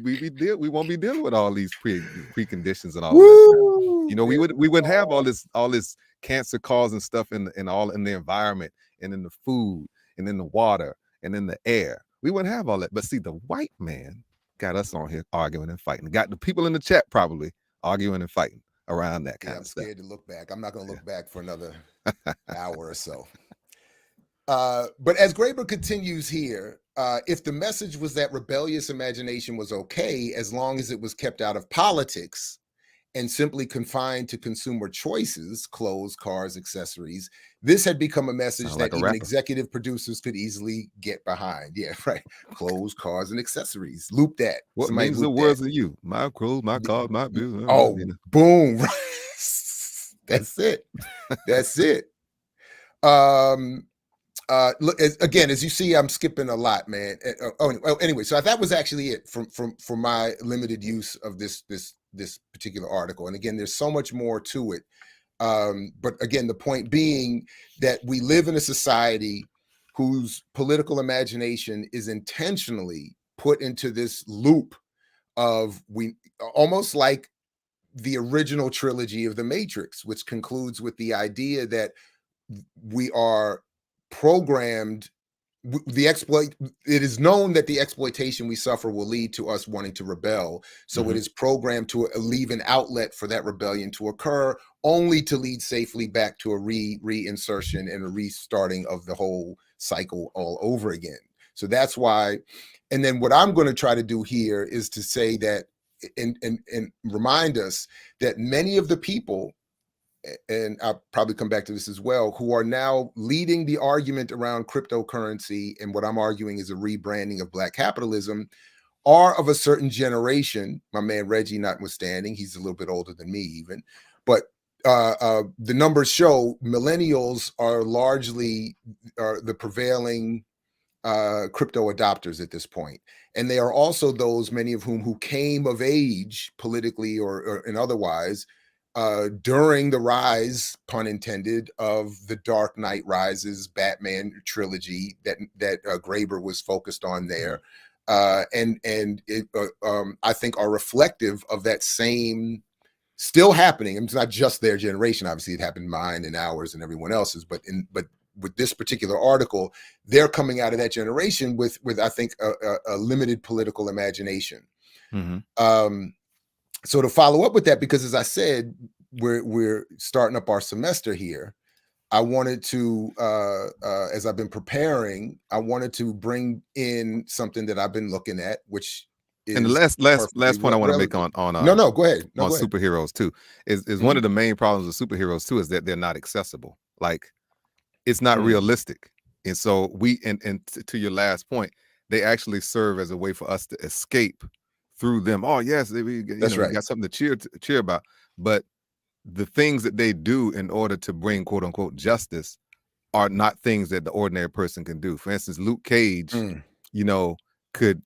won't be dealing with all these preconditions and all this. We wouldn't have all this cancer causing stuff in the environment and in the food and in the water and in the air. We wouldn't have all that. But see, the white man got us on here arguing and fighting. Got the people in the chat probably arguing and fighting around that kind of stuff. I'm scared to look back. I'm not going to look back for another hour or so. But as Graeber continues here, if the message was that rebellious imagination was okay as long as it was kept out of politics and simply confined to consumer choices, clothes, cars, accessories, this had become a message that even executive producers could easily get behind. Yeah, right. Clothes, cars, and accessories. Loop that. What means the words of you? My clothes, my cars, my bills. Boom. That's it. That's it. Look, again, as you see, I'm skipping a lot, man. Anyway, so that was actually it from my limited use of this particular article. And again, there's so much more to it. But again, the point being that we live in a society whose political imagination is intentionally put into this loop of almost like the original trilogy of The Matrix, which concludes with the idea that we are programmed. It is known that the exploitation we suffer will lead to us wanting to rebel. So it is programmed to leave an outlet for that rebellion to occur, only to lead safely back to a reinsertion and a restarting of the whole cycle all over again. So that's why. And then what I'm going to try to do here is to say that and remind us that many of the people, and I'll probably come back to this as well, who are now leading the argument around cryptocurrency, and what I'm arguing is a rebranding of Black capitalism, are of a certain generation. My man Reggie notwithstanding, he's a little bit older than me even, but the numbers show millennials are largely the prevailing crypto adopters at this point. And they are also those, many of whom who came of age politically or and otherwise during the rise, pun intended, of the Dark Knight Rises Batman trilogy that Graeber was focused on there. And it, I think are reflective of that same still happening. It's not just their generation. Obviously, it happened mine and ours and everyone else's, but with this particular article, they're coming out of that generation with I think a limited political imagination. So to follow up with that, because as I said, we're starting up our semester here. I wanted to, as I've been preparing, I wanted to bring in something that I've been looking at, which is and the last point I want to make on no, go ahead. On superheroes too is one of the main problems with superheroes too is that they're not accessible. Like, it's not realistic. And so and to your last point, they actually serve as a way for us to escape through them. Oh yes, we got something to cheer about. But the things that they do in order to bring quote unquote justice are not things that the ordinary person can do. For instance, Luke Cage, could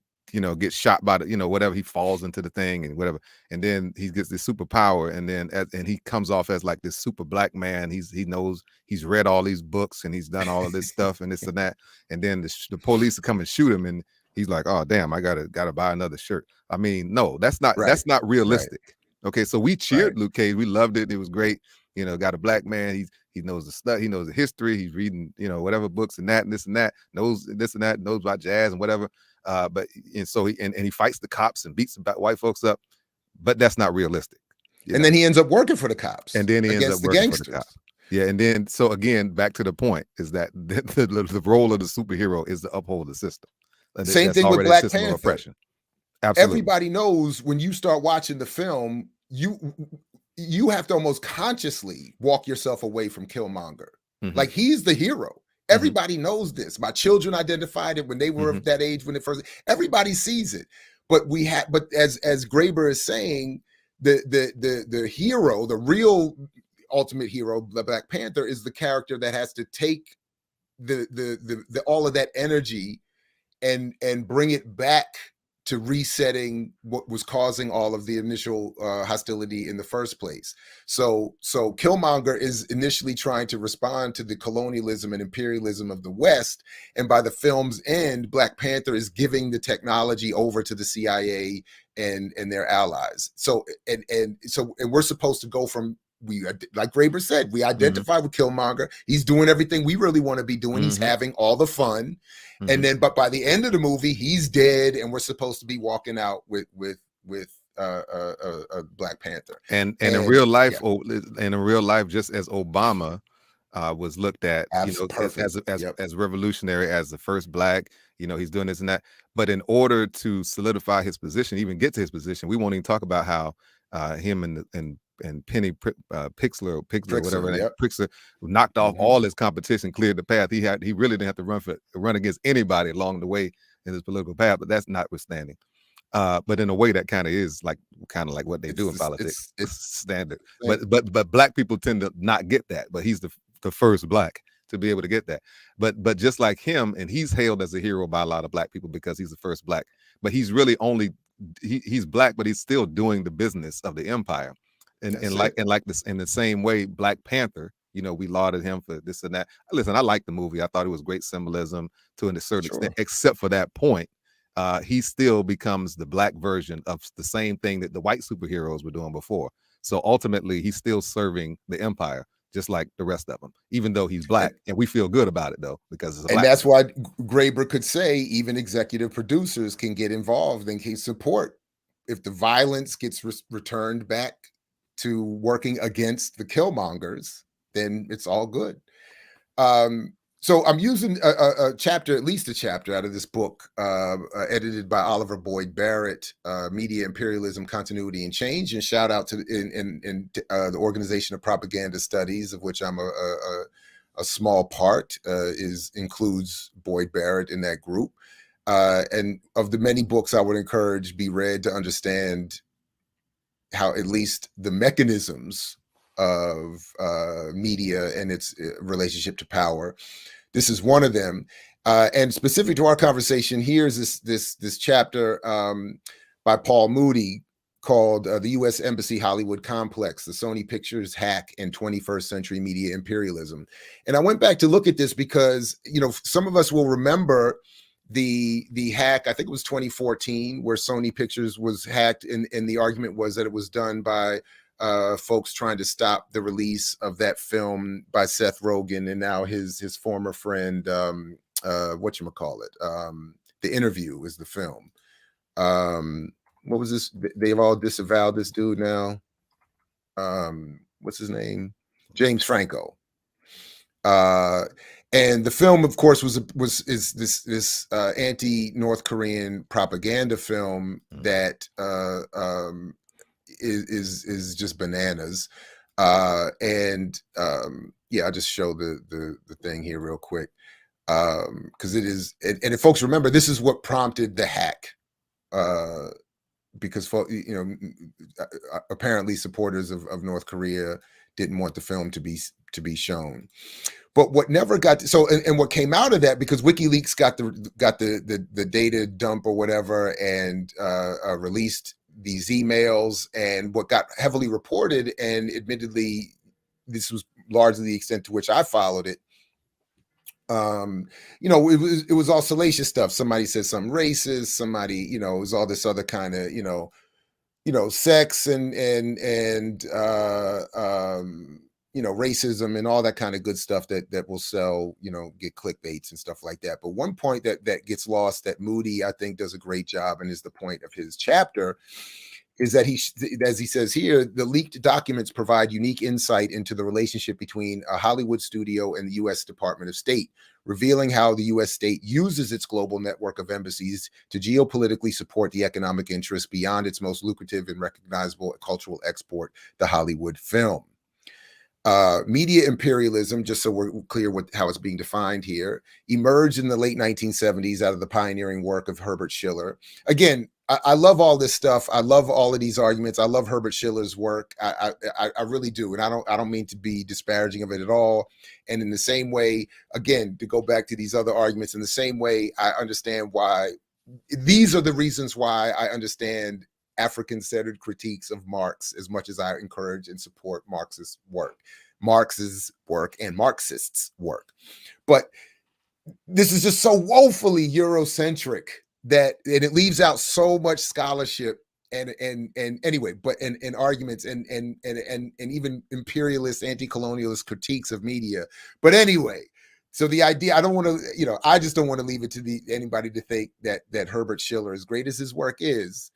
get shot by the whatever, he falls into the thing and whatever, and then he gets this superpower, and then and he comes off as like this super black man. He knows, he's read all these books and he's done all of this stuff and this and that, and then the police come and shoot him, and he's like, oh damn, I gotta buy another shirt. I mean, no, that's not realistic. Okay, so we cheered Luke Cage, we loved it, it was great. Got a black man, he knows the stuff, he knows the history, he's reading whatever books and that and this and that, knows this and that, knows about jazz and whatever. But so he fights the cops and beats white folks up, but that's not realistic. And then he ends up working for the cops. And then he ends up working for the cops. Yeah, and then so again, back to the point is that the role of the superhero is to uphold the system. Same thing with Black Panther. Oppression. Absolutely. Everybody knows when you start watching the film, you have to almost consciously walk yourself away from Killmonger. Like, he's the hero. Everybody knows this. My children identified it when they were of that age, when it first, everybody sees it. But as Graeber is saying, the hero, the real ultimate hero, the Black Panther, is the character that has to take the all of that energy and bring it back to resetting what was causing all of the initial hostility in the first place. So Killmonger is initially trying to respond to the colonialism and imperialism of the West, and by the film's end, Black Panther is giving the technology over to the CIA and their allies. So and we're supposed to go from, like Graeber said, we identify with Killmonger. He's doing everything we really want to be doing. He's having all the fun. And then, but by the end of the movie, he's dead, and we're supposed to be walking out with Black Panther. And in real life, just as Obama was looked at, as revolutionary, as the first black, he's doing this and that. But in order to solidify his position, even get to his position, we won't even talk about how him and Penny Pixler, whatever, Pixler knocked off all his competition, cleared the path. He really didn't have to run against anybody along the way in his political path, but that's notwithstanding. But in a way, that kind of like what they do in politics. It's standard. But black people tend to not get that. But he's the first black to be able to get that. But just like him, and he's hailed as a hero by a lot of black people because he's the first black. But he's really he's black, but he's still doing the business of the empire. And like this, in the same way, Black Panther, we lauded him for this and that. Listen, I liked the movie. I thought it was great symbolism to a certain extent, except for that point. He still becomes the black version of the same thing that the white superheroes were doing before. So ultimately, he's still serving the empire, just like the rest of them, even though he's black. And we feel good about it, though, because it's that's why Graeber could say even executive producers can get involved and can support if the violence gets returned back to working against the Killmongers, then it's all good. So I'm using a chapter, at least a chapter out of this book, edited by Oliver Boyd Barrett, Media Imperialism, Continuity, and Change. And shout out to the Organization of Propaganda Studies, of which I'm a small part, includes Boyd Barrett in that group. and of the many books I would encourage be read to understand how at least the mechanisms of media and its relationship to power. This is one of them. And specific to our conversation, here's this chapter by Paul Moody called The U.S. Embassy Hollywood Complex, the Sony Pictures Hack and 21st Century Media Imperialism. And I went back to look at this because, you know, some of us will remember the hack, I think it was 2014, where Sony Pictures was hacked, and the argument was that it was done by folks trying to stop the release of that film by Seth Rogen and now his former friend, whatchamacallit, The Interview is the film. What was this? They've all disavowed this dude now. What's his name? James Franco. And the film, of course, is this anti-North Korean propaganda film that is just bananas. Yeah, I'll just show the thing here real quick, because it is, and if folks remember, this is what prompted the hack. Because apparently supporters of North Korea didn't want the film to be shown. But what never got and what came out of that, because WikiLeaks got the data dump or whatever, and released these emails, and what got heavily reported, and admittedly this was largely the extent to which I followed it. It was all salacious stuff. Somebody said something racist, somebody, it was all this other kind of, sex and racism and all that kind of good stuff that will sell, get clickbaits and stuff like that. But one point that gets lost, that Moody, I think, does a great job, and is the point of his chapter, is that as he says here, the leaked documents provide unique insight into the relationship between a Hollywood studio and the U.S. Department of State, revealing how the U.S. state uses its global network of embassies to geopolitically support the economic interests beyond its most lucrative and recognizable cultural export, the Hollywood film. Media imperialism, just so we're clear how it's being defined here, emerged in the late 1970s out of the pioneering work of Herbert Schiller. Again, I love all this stuff. I love all of these arguments. I love Herbert Schiller's work. I really do. And I don't mean to be disparaging of it at all. And in the same way, again, to go back to these other arguments, in the same way, I understand why. These are the reasons why I understand African-centered critiques of Marx as much as I encourage and support Marx's work and Marxists' work. But this is just so woefully Eurocentric that, and it leaves out so much scholarship and anyway, but and arguments and even imperialist, anti-colonialist critiques of media. But anyway, so the idea, I don't want to, I just don't want to leave it to anybody to think that Herbert Schiller, as great as his work is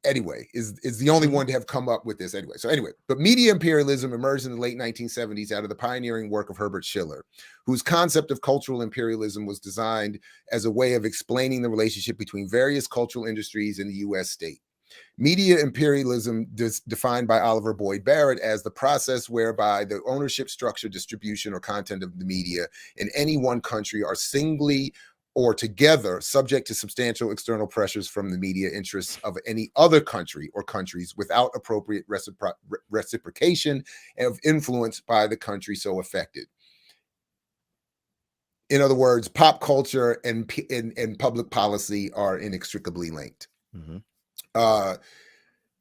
the only one to have come up with this anyway. So anyway, but media imperialism emerged in the late 1970s out of the pioneering work of Herbert Schiller, whose concept of cultural imperialism was designed as a way of explaining the relationship between various cultural industries in the U.S. state. Media imperialism, defined by Oliver Boyd Barrett as the process whereby the ownership, structure, distribution, or content of the media in any one country are singly or together subject to substantial external pressures from the media interests of any other country or countries without appropriate reciprocation of influence by the country so affected. In other words, pop culture and public policy are inextricably linked. Mm-hmm.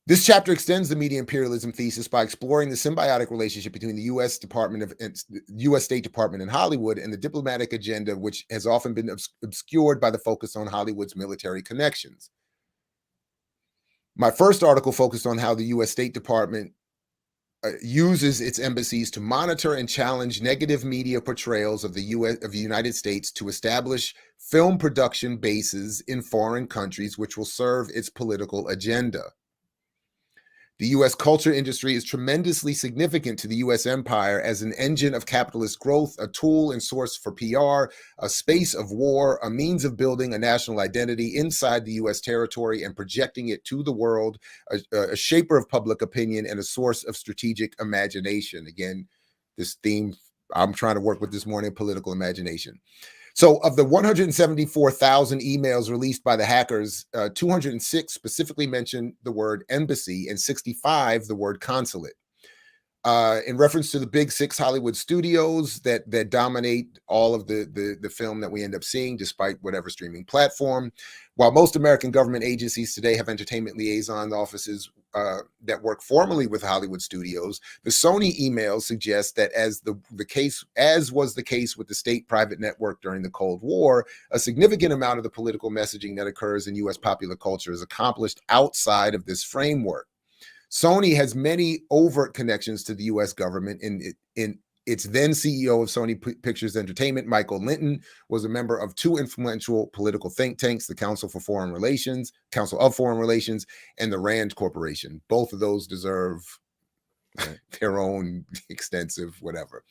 This chapter extends the media imperialism thesis by exploring the symbiotic relationship between the U.S. State Department and Hollywood, and the diplomatic agenda, which has often been obscured by the focus on Hollywood's military connections. My first article focused on how the U.S. State Department uses its embassies to monitor and challenge negative media portrayals of the United States to establish film production bases in foreign countries, which will serve its political agenda. The U.S. culture industry is tremendously significant to the U.S. empire as an engine of capitalist growth, a tool and source for PR, a space of war, a means of building a national identity inside the U.S. territory and projecting it to the world, a shaper of public opinion, and a source of strategic imagination. Again, this theme I'm trying to work with this morning, political imagination. So of the 174,000 emails released by the hackers, 206 specifically mentioned the word embassy and 65 the word consulate. In reference to the big six Hollywood studios that dominate all of the film that we end up seeing, despite whatever streaming platform. While most American government agencies today have entertainment liaison offices that work formally with Hollywood studios, the Sony emails suggest that as was the case with the state-private network during the Cold War, a significant amount of the political messaging that occurs in U.S. popular culture is accomplished outside of this framework. Sony has many overt connections to the U.S. government. In its then CEO of Sony Pictures Entertainment, Michael Linton, was a member of two influential political think tanks, the Council of Foreign Relations, and the Rand Corporation. Both of those deserve their own extensive whatever.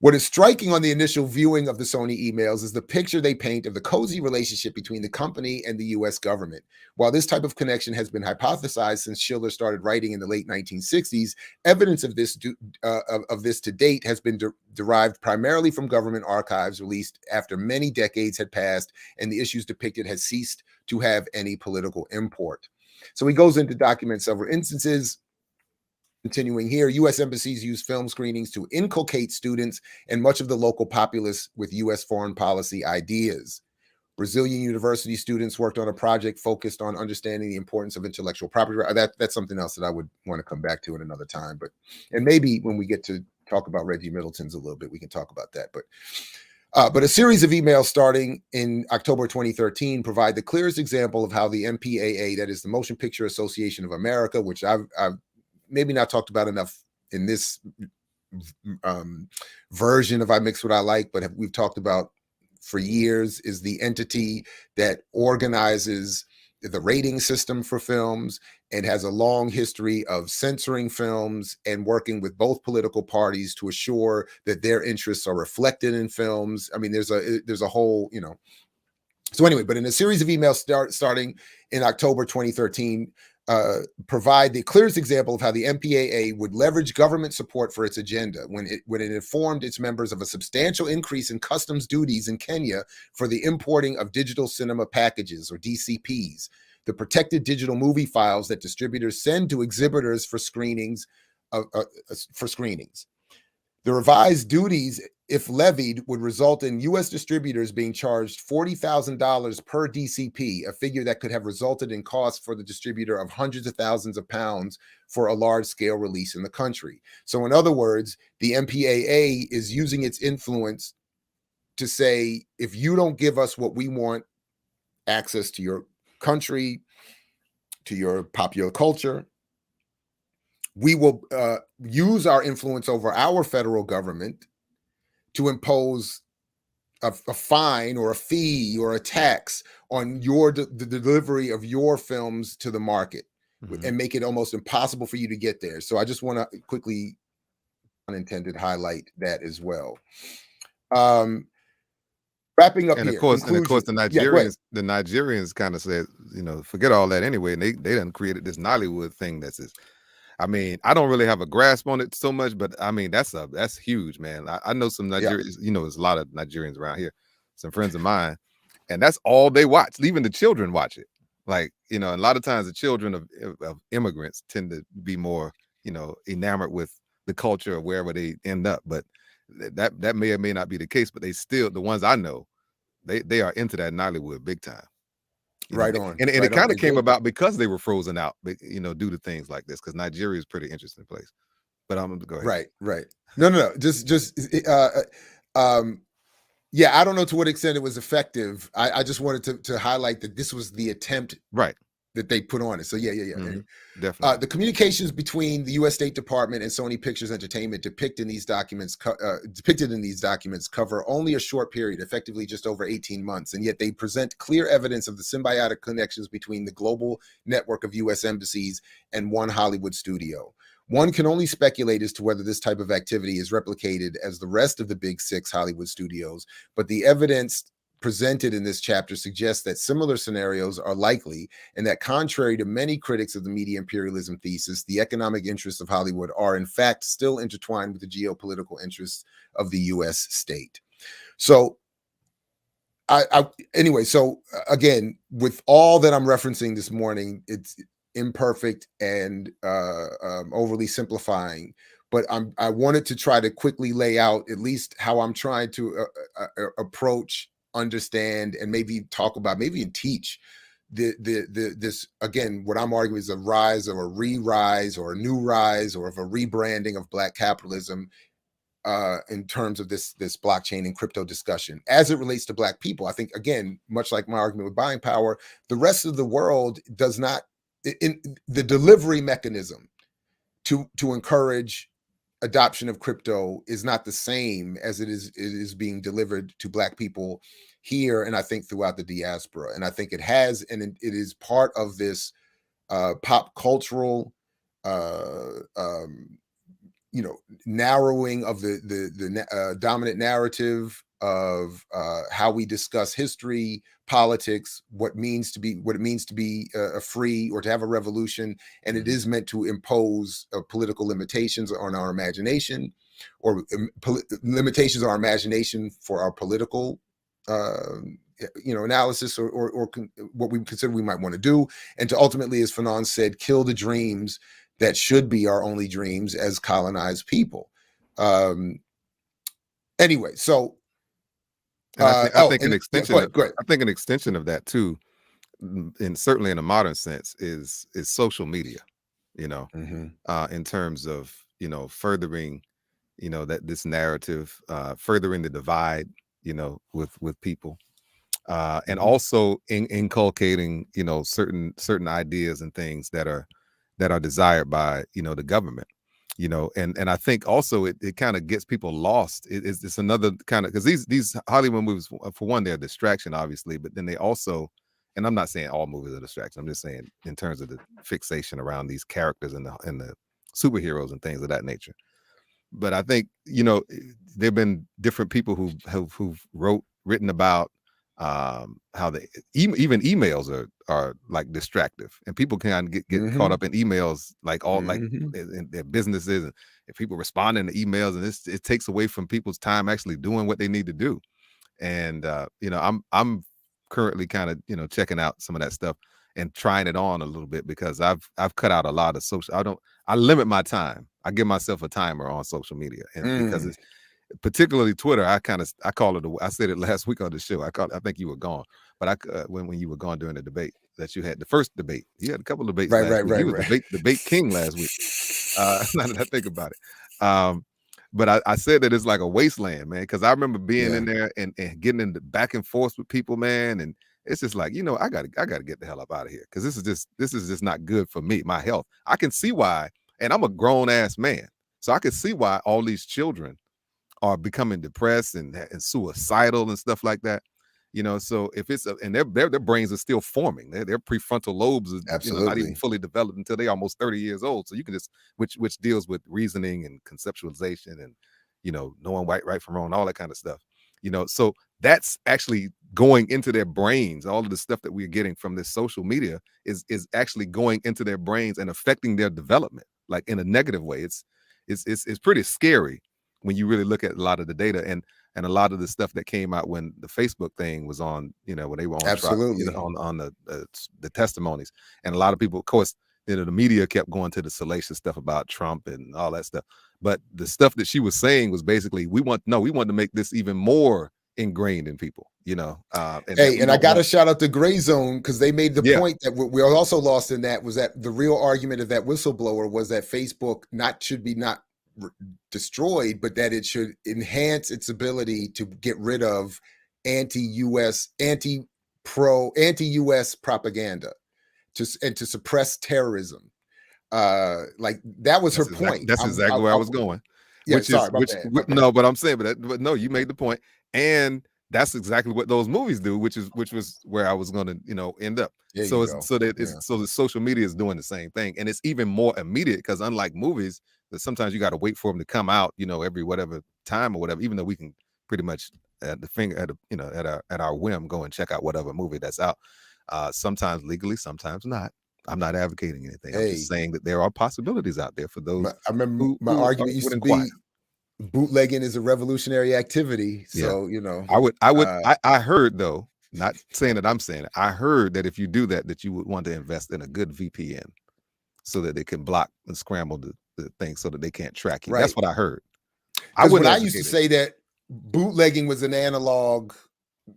What is striking on the initial viewing of the Sony emails is the picture they paint of the cozy relationship between the company and the U.S. government. While this type of connection has been hypothesized since Schiller started writing in the late 1960s, evidence of this to date has been derived primarily from government archives released after many decades had passed and the issues depicted had ceased to have any political import. So he goes into document several instances. Continuing here, U.S. embassies use film screenings to inculcate students and much of the local populace with U.S. foreign policy ideas. Brazilian university students worked on a project focused on understanding the importance of intellectual property. That's something else that I would want to come back to at another time. And maybe when we get to talk about Reggie Middleton's a little bit, we can talk about that. But a series of emails starting in October 2013 provide the clearest example of how the MPAA, that is the Motion Picture Association of America, which I've maybe not talked about enough in this version of I Mix What I Like, but we've talked about for years, is the entity that organizes the rating system for films and has a long history of censoring films and working with both political parties to assure that their interests are reflected in films. I mean, there's a whole, So anyway, but in a series of emails starting in October 2013, provide the clearest example of how the MPAA would leverage government support for its agenda when it informed its members of a substantial increase in customs duties in Kenya for the importing of digital cinema packages, or DCPs, the protected digital movie files that distributors send to exhibitors for screenings. The revised duties, if levied, would result in U.S. distributors being charged $40,000 per DCP, a figure that could have resulted in costs for the distributor of hundreds of thousands of pounds for a large-scale release in the country. So in other words, the MPAA is using its influence to say, if you don't give us what we want, access to your country, to your popular culture, we will use our influence over our federal government to impose a fine or a fee or a tax on the delivery of your films to the market, and make it almost impossible for you to get there. So I just want to quickly, unintended, highlight that as well. Wrapping up and here. Of course, the Nigerians kind of said, forget all that anyway. And they done created this Nollywood thing that's this. I mean, I don't really have a grasp on it so much, but I mean, that's huge, man. I know some Nigerians, there's a lot of Nigerians around here, some friends of mine, and that's all they watch. Even the children watch it. Like, a lot of times the children of immigrants tend to be more, enamored with the culture of wherever they end up. But that may or may not be the case, but they still, the ones I know, they are into that Nollywood big time. Right on. And it kind of came about because they were frozen out, due to things like this, because Nigeria is a pretty interesting place. But I'm going to go ahead. Right. No. Yeah, I don't know to what extent it was effective. I just wanted to highlight that this was the attempt that they put on it. So yeah. Definitely. The communications between the U.S. State Department and Sony Pictures Entertainment depicted in these documents cover only a short period, effectively just over 18 months, and yet they present clear evidence of the symbiotic connections between the global network of U.S. embassies and one Hollywood studio. One can only speculate as to whether this type of activity is replicated as the rest of the big six Hollywood studios, but the evidence presented in this chapter suggests that similar scenarios are likely, and that contrary to many critics of the media imperialism thesis, the economic interests of Hollywood are in fact still intertwined with the geopolitical interests of the U.S. state. So Anyway, so again, with all that I'm referencing this morning, it's imperfect and overly simplifying. But I wanted to try to quickly lay out at least how I'm trying to approach, understand, and maybe talk about, maybe even teach this, again, what I'm arguing is a rise or a re-rise or a new rise or of a rebranding of Black capitalism in terms of this blockchain and crypto discussion as it relates to Black people. I think, again, much like my argument with buying power, the rest of the world does not, in the delivery mechanism to encourage adoption of crypto is not the same as it is being delivered to Black people here, and I think throughout the diaspora. And I think it has, and it is part of this pop cultural narrowing of the dominant narrative of how we discuss history, politics, what it means to be a free or to have a revolution, and it is meant to impose political limitations on our imagination, or limitations on our imagination for our political analysis or what we consider we might want to do, and to ultimately, as Fanon said, kill the dreams that should be our only dreams as colonized people. Anyway, so I think an extension of that too, and certainly in a modern sense, is social media. In terms of furthering, that this narrative, furthering the divide, with people, and also inculcating, certain ideas and things that are desired by the government, and I think also it kind of gets people lost. It's another kind of, because these Hollywood movies, for one, they're a distraction, obviously, but then they also, and I'm not saying all movies are distractions, I'm just saying in terms of the fixation around these characters and the superheroes and things of that nature. But I think there've been different people who've written about how they even emails are like distractive, and people can get caught up in emails, like all like in their businesses, and if people responding to emails, and it takes away from people's time actually doing what they need to do. And I'm currently kind of checking out some of that stuff and trying it on a little bit, because I've cut out a lot of social. I limit my time. I give myself a timer on social media, and because it's particularly Twitter, I call it. I said it last week on the show. I think you were gone, but when you were gone during the debate that you had, the first debate, you had a couple of debates. You was debate king last week. Now that I think about it, but I said that it's like a wasteland, man, because I remember being in there and getting into back and forth with people, man, and it's just like, I gotta get the hell up out of here, because this is just not good for me, my health. I can see why, and I'm a grown ass man, so I can see why all these children are becoming depressed and suicidal and stuff like that. So if it's and their brains are still forming, their prefrontal lobes are not even fully developed until they're almost 30 years old. So you can just which deals with reasoning and conceptualization and knowing right from wrong, all that kind of stuff. So that's actually going into their brains. All of the stuff that we're getting from this social media is actually going into their brains and affecting their development, like in a negative way. It's pretty scary when you really look at a lot of the data and a lot of the stuff that came out when the Facebook thing was on, when they were on trial, on the testimonies, and a lot of people, of course, the media kept going to the salacious stuff about Trump and all that stuff. But the stuff that she was saying was basically, we want to make this even more ingrained in people, and I got to shout out the Gray Zone, because they made the point that we also lost in that was that the real argument of that whistleblower was that Facebook should be not destroyed, but that it should enhance its ability to get rid of anti-US propaganda and to suppress terrorism. Like that was her point. That's exactly where I was going. Yeah, no, but I'm saying, but no, you made the point, and that's exactly what those movies do, which was where I was going to end up. So the social media is doing the same thing, and it's even more immediate, because unlike movies, that sometimes you got to wait for them to come out, every whatever time or whatever. Even though we can pretty much at our whim go and check out whatever movie that's out. Sometimes legally, sometimes not. I'm not advocating anything. I'm just saying that there are possibilities out there for those. I remember my argument used to be, bootlegging is a revolutionary activity. So, I heard, though, not saying that I'm saying it, I heard that if you do that, that you would want to invest in a good VPN so that they can block and scramble the thing so that they can't track you. Right. That's what I heard. When I used to say that bootlegging was an analog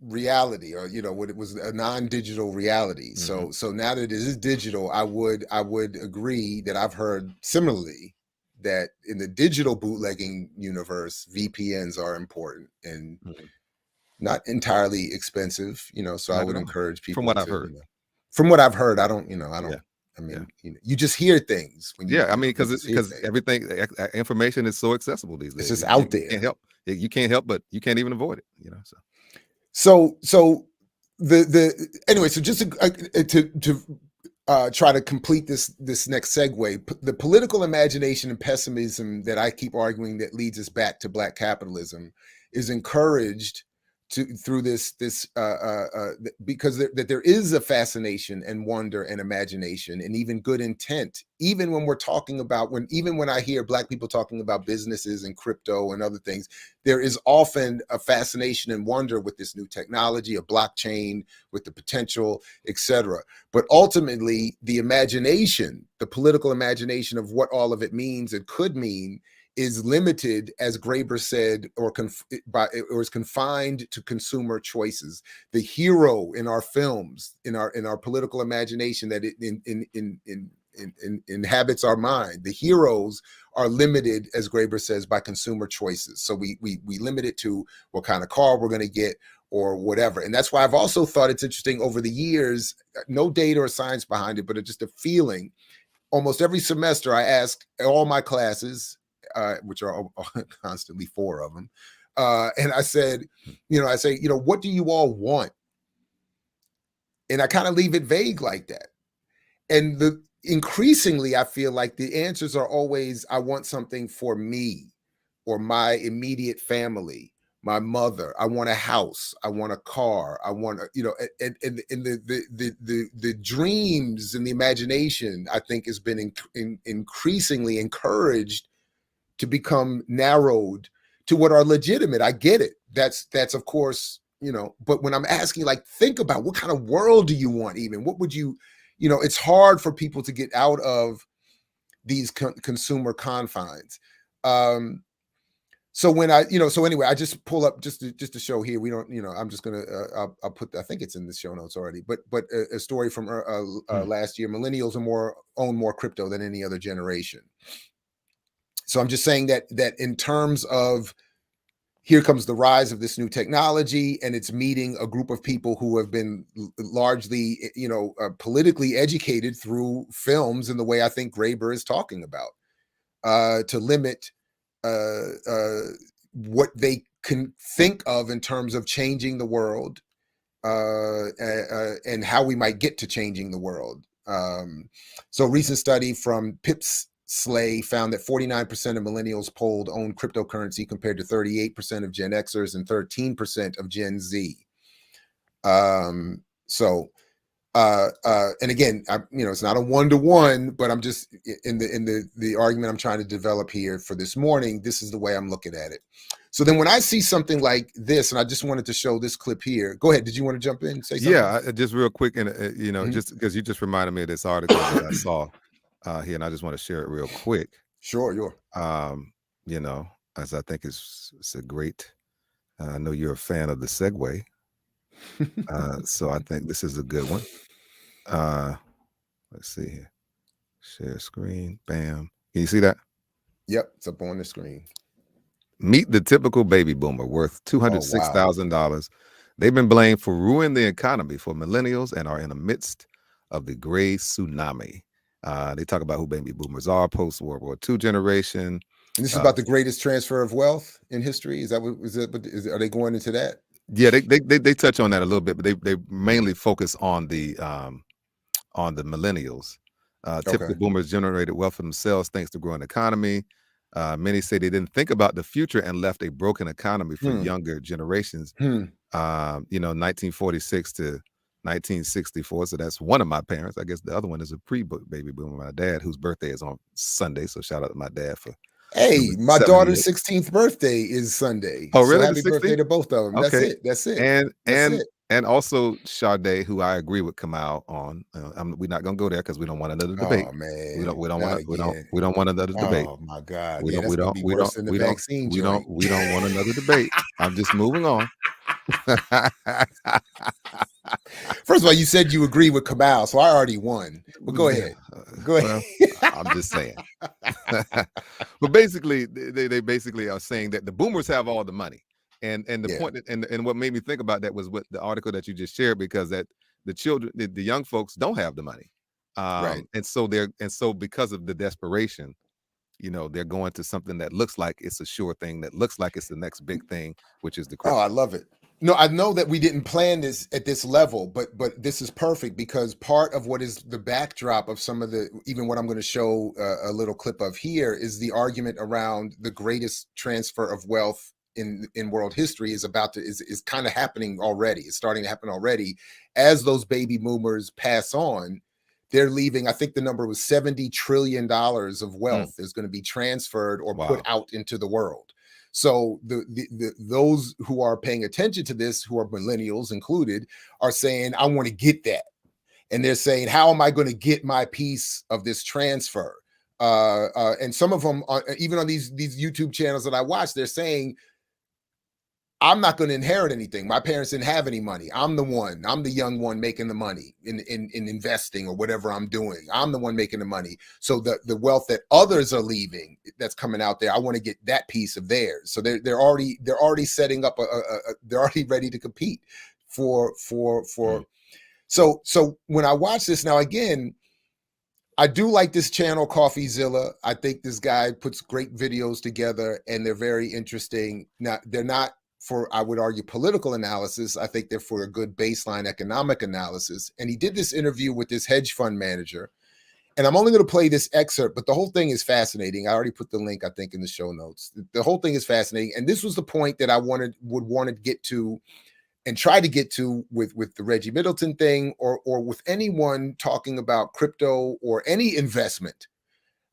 reality, or what it was, a non-digital reality. So now that it is digital, I would agree that I've heard similarly that in the digital bootlegging universe, VPNs are important and not entirely expensive, so I would encourage people. From what I've heard. From what I've heard, I don't. I mean, you just hear things when you. I mean, because everything, information is so accessible these days. It's just out there. You can't help. You can't help, but you can't even avoid it. So anyway, so just to try to complete this next segue, the political imagination and pessimism that I keep arguing that leads us back to Black capitalism is encouraged through this because there is a fascination and wonder and imagination and even good intent, even when we're talking about when I hear Black people talking about businesses and crypto and other things, there is often a fascination and wonder with this new technology, a blockchain, with the potential, etc. But ultimately, the imagination, the political imagination of what all of it means and could mean, is limited, as Graeber said, or is confined to consumer choices. The hero in our films, in our political imagination that it inhabits our mind, the heroes are limited, as Graeber says, by consumer choices. So we limit it to what kind of car we're going to get or whatever. And that's why I've also thought it's interesting over the years, no data or science behind it, but it's just a feeling. Almost every semester, I ask all my classes, which are constantly 4 of them. And I said, what do you all want? And I kind of leave it vague like that. And increasingly, I feel like the answers are always, I want something for me or my immediate family, my mother. I want a house. I want a car. I want and the dreams and the imagination, I think, has been increasingly encouraged to become narrowed to what are legitimate. I get it. That's of course, but when I'm asking, like, think about what kind of world do you want even? What would you, it's hard for people to get out of these consumer confines. So when so anyway, I just pull up just to show here. We don't, I'm just going to, I'll put, I think it's in the show notes already, but a story from last year. Millennials own more crypto than any other generation. So I'm just saying that in terms of, here comes the rise of this new technology, and it's meeting a group of people who have been largely, politically educated through films in the way I think Graeber is talking about, to limit what they can think of in terms of changing the world and how we might get to changing the world. So a recent study from Pips Slay found that 49% of millennials polled own cryptocurrency compared to 38% of Gen Xers and 13% of Gen Z. And again, it's not a one-to-one, but I'm just in the argument I'm trying to develop here for this morning. This is the way I'm looking at it. So then when I see something like this, and I just wanted to show this clip here. Go ahead. Did you want to jump in and say something? Yeah, just real quick. And, just because you just reminded me of this article that I saw here, and I just want to share it real quick. Sure. As I think it's a great, I know you're a fan of the segue. So I think this is a good one. Let's see here. Share screen. Bam. Can you see that? Yep, it's up on the screen. Meet the typical baby boomer worth $206,000. They've been blamed for ruining the economy for millennials and are in the midst of the gray tsunami. They talk about who baby boomers are, post-World War II generation. And this is about the greatest transfer of wealth in history. Is that what is it? Are they going into that? Yeah, they touch on that a little bit, but they mainly focus on the millennials. Typical boomers generated wealth for themselves thanks to growing economy. Many say they didn't think about the future and left a broken economy for younger generations. 1946 to 1964. So that's one of my parents. I guess the other one is a pre-baby boomer, my dad, whose birthday is on Sunday. So shout out to my dad for Hey, my 78. daughter's 16th birthday is Sunday. Oh, So really? The happy birthday 16th? to both of them. That's Okay. it. That's it. And That's and it. and also Sade, who I agree with Kamal on. We're not gonna go there because we don't want another debate. Oh We man, don't want not to again. we don't want another debate. Oh my God. We Yeah, don't that's we gonna don't be we worse don't than the we don't vaccine we don't joint. we don't want another debate. I'm just moving on. First of all, you said you agree with Kamal, so I already won. But go ahead. Go ahead. Well, I'm just saying. But basically, they basically are saying that the boomers have all the money, and the Yeah. point and what made me think about that was what the article that you just shared, because that the children, the young folks don't have the money, Right. and so because of the desperation, they're going to something that looks like it's a sure thing, that looks like it's the next big thing, which is the Oh, crypto. I love it. No, I know that we didn't plan this at this level, but this is perfect because part of what is the backdrop of some of the, even what I'm going to show a little clip of here, is the argument around the greatest transfer of wealth in world history is kind of happening already. It's starting to happen already as those baby boomers pass on. They're leaving, I think the number was $70 trillion of wealth is going to be transferred or put out into the world. So those who are paying attention to this, who are millennials included, are saying, I want to get that. And they're saying, how am I going to get my piece of this transfer? And some of them, even on these YouTube channels that I watch, they're saying, I'm not going to inherit anything. My parents didn't have any money. I'm the young one making the money in investing or whatever I'm doing. I'm the one making the money. So the wealth that others are leaving that's coming out there, I want to get that piece of theirs. So they're already setting up they're already ready to compete for. So when I watch this now, again, I do like this channel, CoffeeZilla. I think this guy puts great videos together and they're very interesting. Now, they're not for, I would argue, political analysis. I think they're for a good baseline economic analysis. And he did this interview with this hedge fund manager. And I'm only going to play this excerpt, but the whole thing is fascinating. I already put the link, I think, in the show notes. The whole thing is fascinating. And this was the point that I would want to get to and try to get to with the Reggie Middleton thing, or with anyone talking about crypto or any investment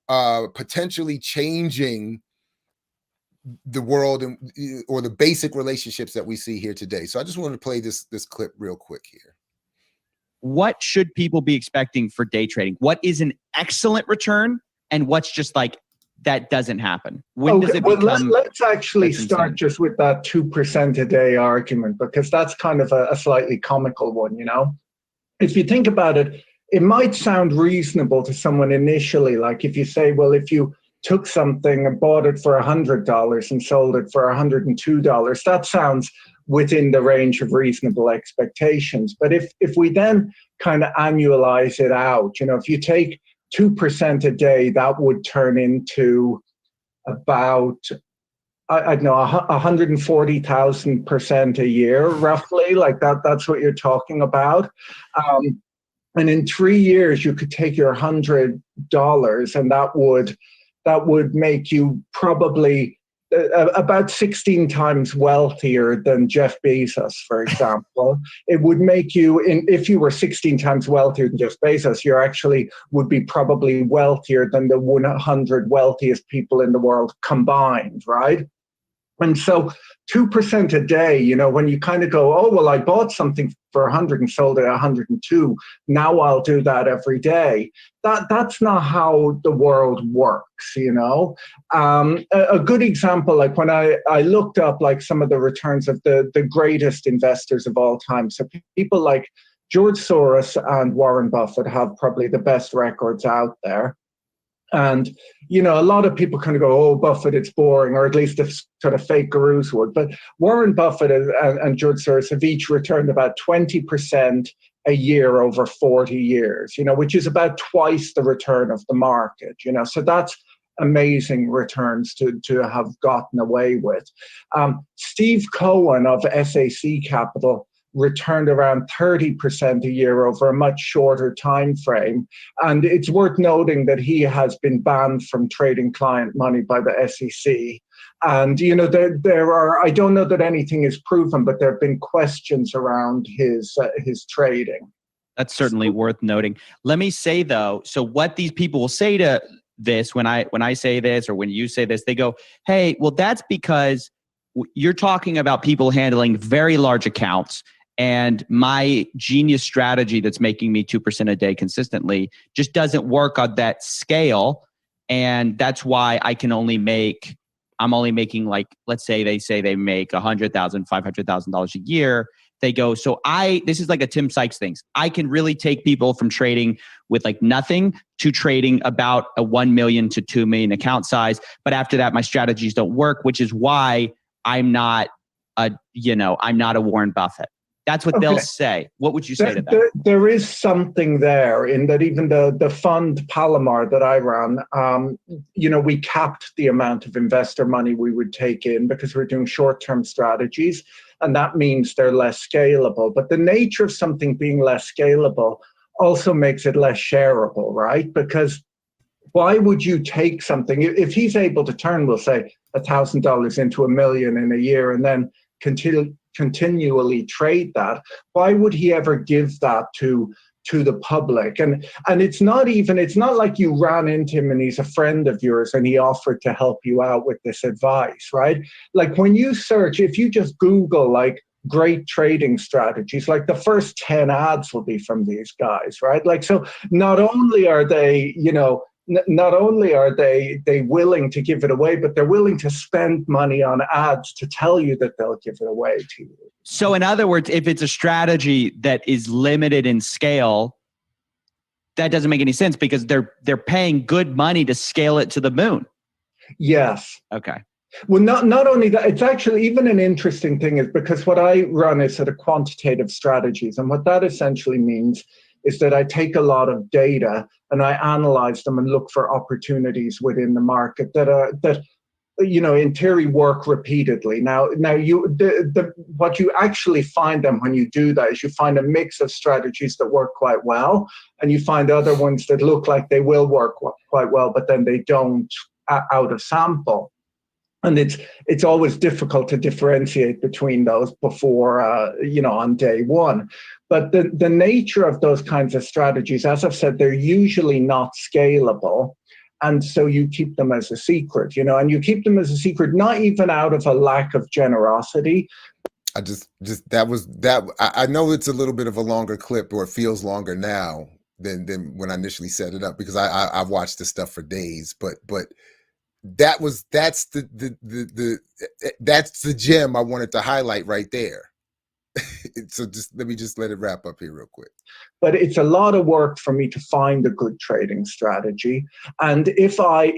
potentially changing the world or the basic relationships that we see here today. So I just wanted to play this clip real quick here. What should people be expecting for day trading? What is an excellent return and what's just like that doesn't happen? When does it become? Let's actually start just with that 2% a day argument, because that's kind of a slightly comical one, If you think about it, it might sound reasonable to someone initially. Like if you say, well, if you took something and bought it for $100 and sold it for $102, that sounds within the range of reasonable expectations. But if we then kind of annualize it out, if you take 2% a day, that would turn into about, I don't know, 140,000% a year, roughly. Like that's what you're talking about. And in 3 years, you could take your $100 and that would make you probably about 16 times wealthier than Jeff Bezos, for example. It would make you, if you were 16 times wealthier than Jeff Bezos, you actually would be probably wealthier than the 100 wealthiest people in the world combined, right? And so 2% a day, when you kind of go, oh, well, I bought something for 100 and sold it at 102. Now I'll do that every day. That's not how the world works, A good example, like when I looked up like some of the returns of the greatest investors of all time. So people like George Soros and Warren Buffett have probably the best records out there. And, a lot of people kind of go, oh, Buffett, it's boring, or at least the sort of fake gurus would. But Warren Buffett and George Soros have each returned about 20% a year over 40 years, which is about twice the return of the market, So that's amazing returns to have gotten away with. Steve Cohen of SAC Capital returned around 30% a year over a much shorter time frame. And it's worth noting that he has been banned from trading client money by the SEC. And, there are, I don't know that anything is proven, but there have been questions around his trading. That's certainly worth noting. Let me say, though, so what these people will say to this, when I say this, or when you say this, they go, hey, well, that's because you're talking about people handling very large accounts, and my genius strategy that's making me 2% a day consistently just doesn't work on that scale. And that's why I'm only making, like, let's say they make $100,000, $500,000 a year. They go, so this is like a Tim Sykes thing. I can really take people from trading with like nothing to trading about a 1 million to 2 million account size. But after that, my strategies don't work, which is why I'm not a Warren Buffett. That's what they'll say. What would you say to that? There is something there in that. Even the fund Palomar that I ran, we capped the amount of investor money we would take in because we're doing short-term strategies, and that means they're less scalable. But the nature of something being less scalable also makes it less shareable, right? Because why would you take something, if he's able to turn, we'll say, $1,000 into $1 million in a year and then continually trade that, why would he ever give that to the public? And it's not like you ran into him and he's a friend of yours and he offered to help you out with this advice, right? Like when you search, if you just Google like great trading strategies, like the first 10 ads will be from these guys, right? Like, so not only are they, they willing to give it away, but they're willing to spend money on ads to tell you that they'll give it away to you. So in other words, if it's a strategy that is limited in scale, that doesn't make any sense because they're paying good money to scale it to the moon. Yes. Okay. Well, not only that, it's actually even an interesting thing is because what I run is sort of quantitative strategies. And what that essentially means is that I take a lot of data and I analyze them and look for opportunities within the market that in theory work repeatedly. Now what you actually find them when you do that is you find a mix of strategies that work quite well, and you find other ones that look like they will work quite well, but then they don't out of sample. And it's always difficult to differentiate between those before, on day one. But the nature of those kinds of strategies, as I've said, they're usually not scalable. And so you keep them as a secret, and you keep them as a secret, not even out of a lack of generosity. I I know it's a little bit of a longer clip, or it feels longer now than when I initially set it up, because I've watched this stuff for days, but that's the gem I wanted to highlight right there. So let me let it wrap up here real quick. But it's a lot of work for me to find a good trading strategy. And if I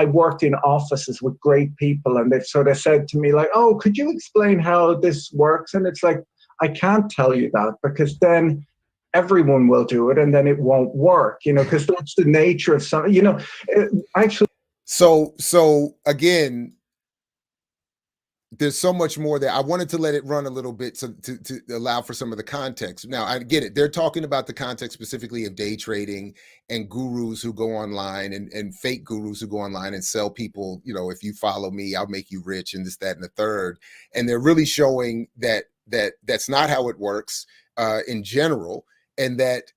worked in offices with great people and they've sort of said to me like, oh, could you explain how this works? And it's like, I can't tell you that because then everyone will do it and then it won't work, because that's the nature of something, actually. So again, there's so much more there. I wanted to let it run a little bit to allow for some of the context. Now, I get it. They're talking about the context specifically of day trading and gurus who go online and fake gurus who go online and sell people, if you follow me, I'll make you rich and this, that, and the third. And they're really showing that that's not how it works in general. And that,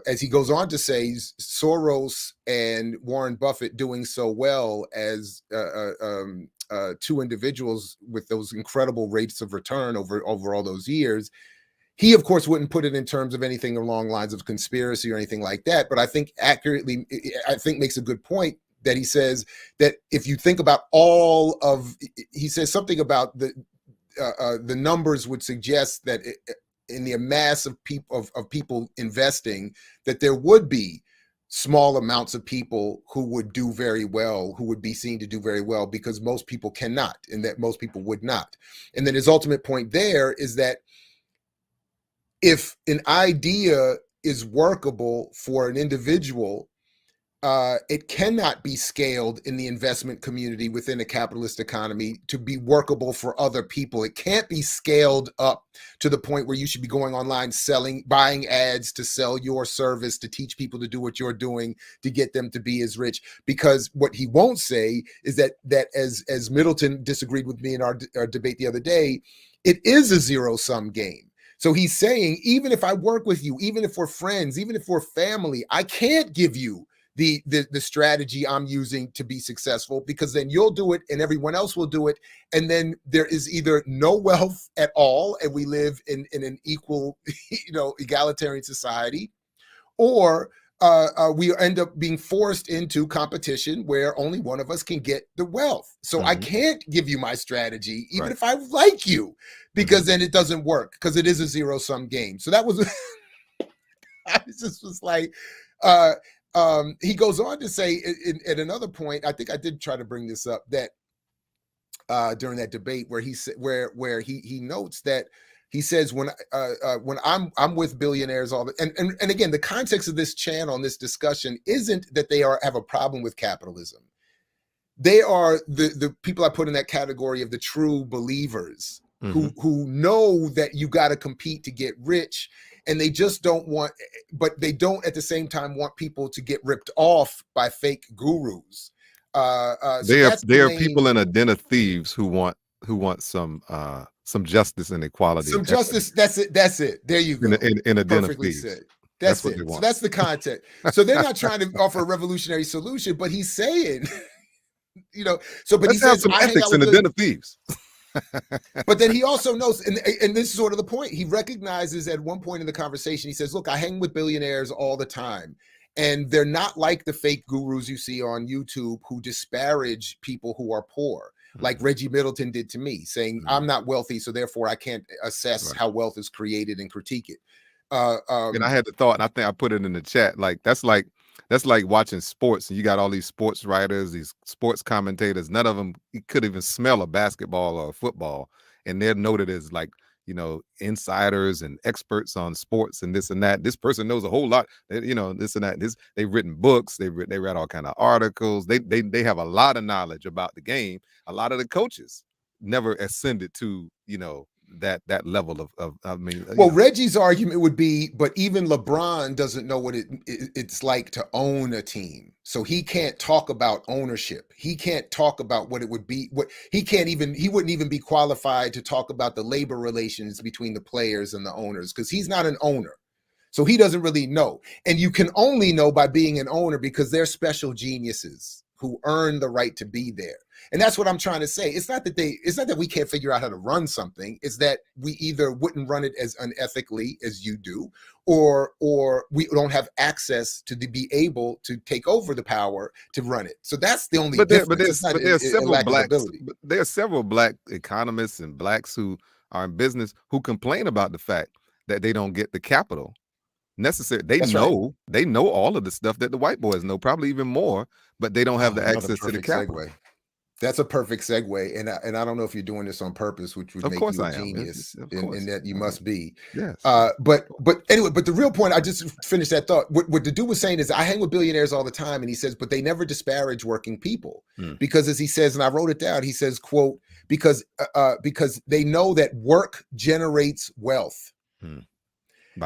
as he goes on to say, Soros and Warren Buffett doing so well as two individuals with those incredible rates of return over all those years, he, of course, wouldn't put it in terms of anything along lines of conspiracy or anything like that. But I think makes a good point that he says that if you think about he says something about the numbers would suggest that in the mass of people investing, that there would be small amounts of people who would do very well, who would be seen to do very well, because most people cannot, and that most people would not. And then his ultimate point there is that if an idea is workable for an individual, it cannot be scaled in the investment community within a capitalist economy to be workable for other people. It can't be scaled up to the point where you should be going online, buying ads to sell your service, to teach people to do what you're doing, to get them to be as rich. Because what he won't say is that as Middleton disagreed with me in our debate the other day, it is a zero-sum game. So he's saying, even if I work with you, even if we're friends, even if we're family, I can't give you the strategy I'm using to be successful, because then you'll do it and everyone else will do it. And then there is either no wealth at all, and we live in an equal, egalitarian society, or we end up being forced into competition where only one of us can get the wealth. So I can't give you my strategy, even if I like you, because then it doesn't work, because it is a zero-sum game. So that was, I just was like, he goes on to say at another point, I think I did try to bring this up, that during that debate where he said, where he notes that he says, when I'm with billionaires all the, and again, the context of this channel and this discussion isn't that they have a problem with capitalism. They are the people I put in that category of the true believers who know that you got to compete to get rich. And they just don't want, but they don't at the same time want people to get ripped off by fake gurus. So there are people in a den of thieves who want some justice and equality. Some justice. That's it. There you go. In a den of Perfectly thieves. said. That's That's it. So that's the context. So they're not trying to offer a revolutionary solution, but he's saying, so, but Let's he says, have some ethics in the den of thieves. But then he also knows, and this is sort of the point, he recognizes at one point in the conversation, he says, look, I hang with billionaires all the time, and they're not like the fake gurus you see on YouTube who disparage people who are poor, like Reggie Middleton did to me, saying I'm not wealthy, so therefore I can't assess how wealth is created and critique it. And I had the thought, and I think I put it in the chat, like that's like watching sports, and you got all these sports writers, these sports commentators. None of them could even smell a basketball or a football, and they're noted as like, insiders and experts on sports and this and that. This person knows a whole lot, this and that. They've written books, they read all kind of articles. They have a lot of knowledge about the game. A lot of the coaches never ascended to that level of Reggie's argument would be, but even LeBron doesn't know what it's like to own a team, so he can't talk about ownership. He can't talk about what it would be. He wouldn't even be qualified to talk about the labor relations between the players and the owners, because he's not an owner, so he doesn't really know. And you can only know by being an owner, because they're special geniuses who earn the right to be there. And that's what I'm trying to say. It's not that we can't figure out how to run something. It's that we either wouldn't run it as unethically as you do, or we don't have access to be able to take over the power to run it. So that's the only difference. But there are several black economists and blacks who are in business who complain about the fact that they don't get the capital necessary. They know all of the stuff that the white boys know, probably even more, but they don't have the access to the capital. Segue. That's a perfect segue, and I don't know if you're doing this on purpose, which would make you a genius, in that you must be. Yes. But anyway, but the real point, I just finished that thought. What the dude was saying is, I hang with billionaires all the time, and he says, but they never disparage working people, because as he says, and I wrote it down, he says, quote, because they know that work generates wealth.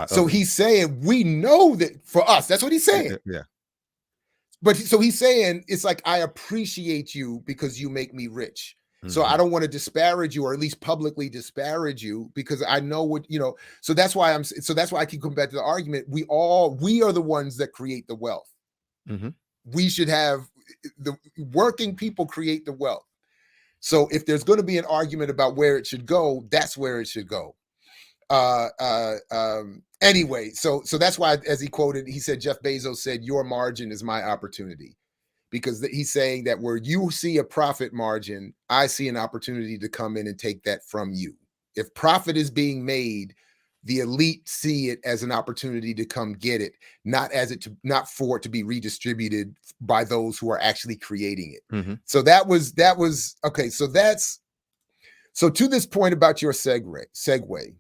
So he's saying, we know that for us, that's what he's saying. Yeah. But so he's saying, it's like, I appreciate you because you make me rich. So I don't want to disparage you, or at least publicly disparage you, because I know what, so that's why I keep coming back to the argument. We are the ones that create the wealth. We should have the working people create the wealth. So if there's going to be an argument about where it should go, that's where it should go. Anyway, so that's why, as he quoted, he said, Jeff Bezos said, your margin is my opportunity, because he's saying that where you see a profit margin, I see an opportunity to come in and take that from you. If profit is being made, the elite see it as an opportunity to come get it, not for it to be redistributed by those who are actually creating it. So that was okay. So to this point about your segue.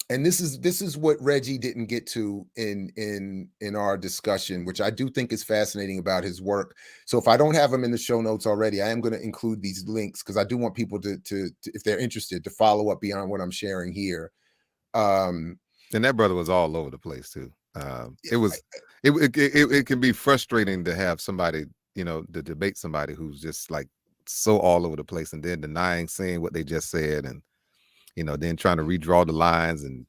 And this is what Reggie didn't get to in our discussion, which I do think is fascinating about his work. So if I don't have them in the show notes already, I am going to include these links, because I do want people to, if they're interested, to follow up beyond what I'm sharing here. And that brother was all over the place too. It can be frustrating to have somebody, to debate somebody who's just like so all over the place, and then denying saying what they just said, and then trying to redraw the lines and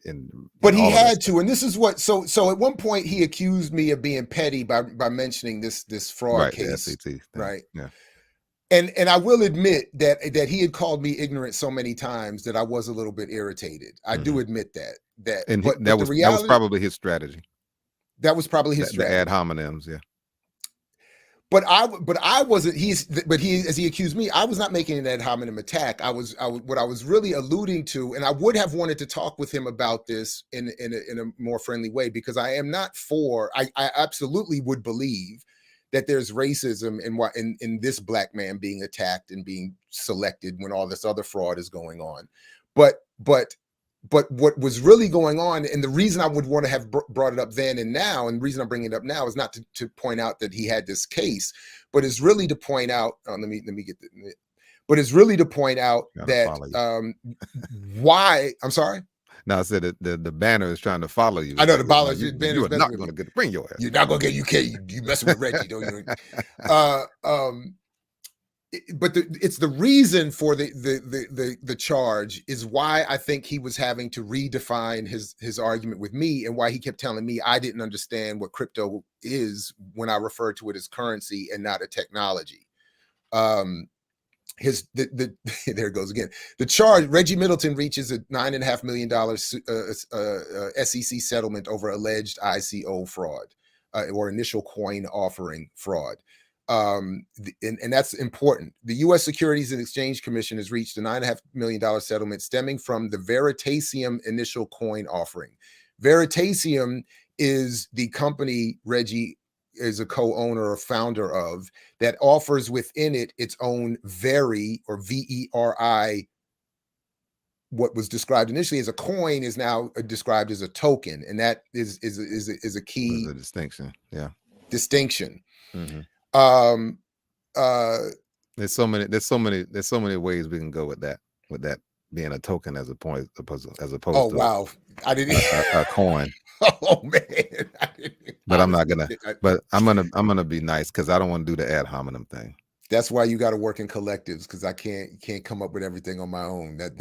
but he had to, and this is what so at one point he accused me of being petty by mentioning this fraud case, the SAT, right? Yeah. And I will admit that he had called me ignorant so many times that I was a little bit irritated. I do admit that. But that was probably his strategy. That was probably his strategy. The ad hominems, yeah. But I wasn't. As he accused me, I was not making an ad hominem attack. What I was really alluding to, and I would have wanted to talk with him about this in a more friendly way, because I am not for. I absolutely would believe that there's racism in this black man being attacked and being selected when all this other fraud is going on. But what was really going on, and the reason I would want to have brought it up then and now, and the reason I'm bringing it up now is not to point out that he had this case, but is really to point out. Let me get the. But it's really to point out that why. I'm sorry. No, I said the banner is trying to follow you. I know the banner. You are not going to get to bring your ass. You're not going to get. You can't. You messing with Reggie, don't you? But it's the reason for the charge is why I think he was having to redefine his argument with me, and why he kept telling me I didn't understand what crypto is when I referred to it as currency and not a technology. There it goes again. The charge: Reggie Middleton reaches a $9.5 million SEC settlement over alleged ICO fraud or initial coin offering fraud. And that's important. The U.S. Securities and Exchange Commission has reached a $9.5 million settlement stemming from the Vaccination initial coin offering. Vaccination is the company Reggie is a co-owner or founder of that offers within it its own Veri or VERI. What was described initially as a coin is now described as a token, and that is a key distinction. Yeah, distinction. There's so many ways we can go with that being a token as opposed to wow, I didn't a coin. Oh man, but I'm not gonna. But I'm gonna be nice because I don't want to do the ad hominem thing. That's why you got to work in collectives, because I can't come up with everything on my own. That's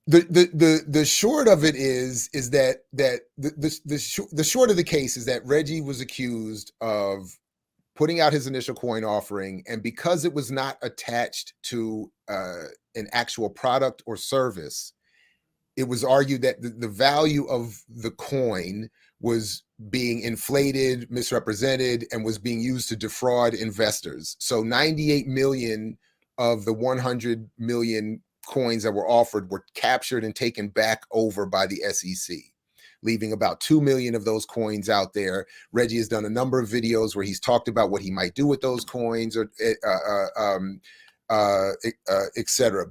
The short of it is that the short of the case is that Reggie was accused of putting out his initial coin offering, and because it was not attached to an actual product or service, it was argued that the value of the coin was being inflated, misrepresented, and was being used to defraud investors. So 98 million of the 100 million coins that were offered were captured and taken back over by the SEC, leaving about 2 million of those coins out there. Reggie has done a number of videos where he's talked about what he might do with those coins, or etc.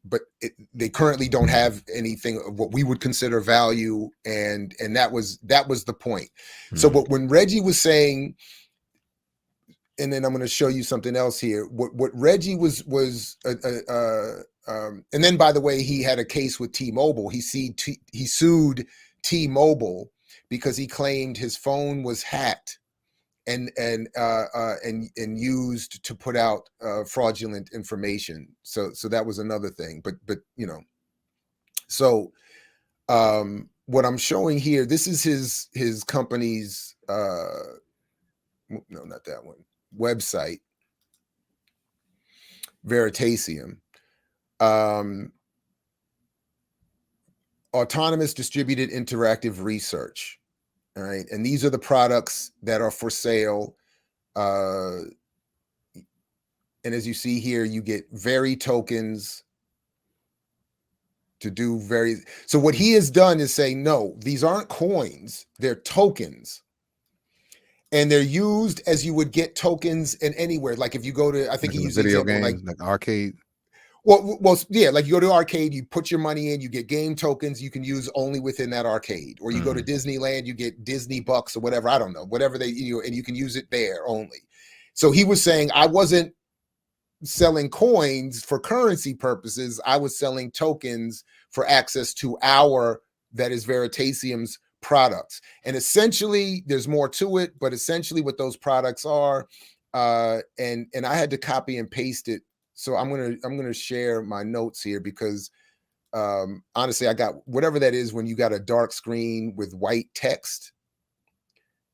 But they currently don't have anything of what we would consider value, and that was the point. So, but when Reggie was saying, and then I'm going to show you something else here. What Reggie was, and then by the way, he had a case with T-Mobile. He sued T-Mobile because he claimed his phone was hacked and used to put out fraudulent information. So that was another thing. But so what I'm showing here, this is his company's no, not that one, website, Vaccination. Autonomous distributed interactive research. All right. And these are the products that are for sale. And as you see here, you get Veri tokens to do so what he has done is say, no, these aren't coins, they're tokens. And they're used as you would get tokens in anywhere. Like if you go to, I think he used video games, like arcade. Well, yeah, like you go to arcade, you put your money in, you get game tokens you can use only within that arcade. Or you go to Disneyland, you get Disney bucks or whatever, I don't know, whatever and you can use it there only. So he was saying, I wasn't selling coins for currency purposes, I was selling tokens for access to that is Vaccinations's products. And essentially, there's more to it, but essentially what those products are, and I had to copy and paste it so I'm gonna share my notes here because honestly, I got whatever that is when you got a dark screen with white text.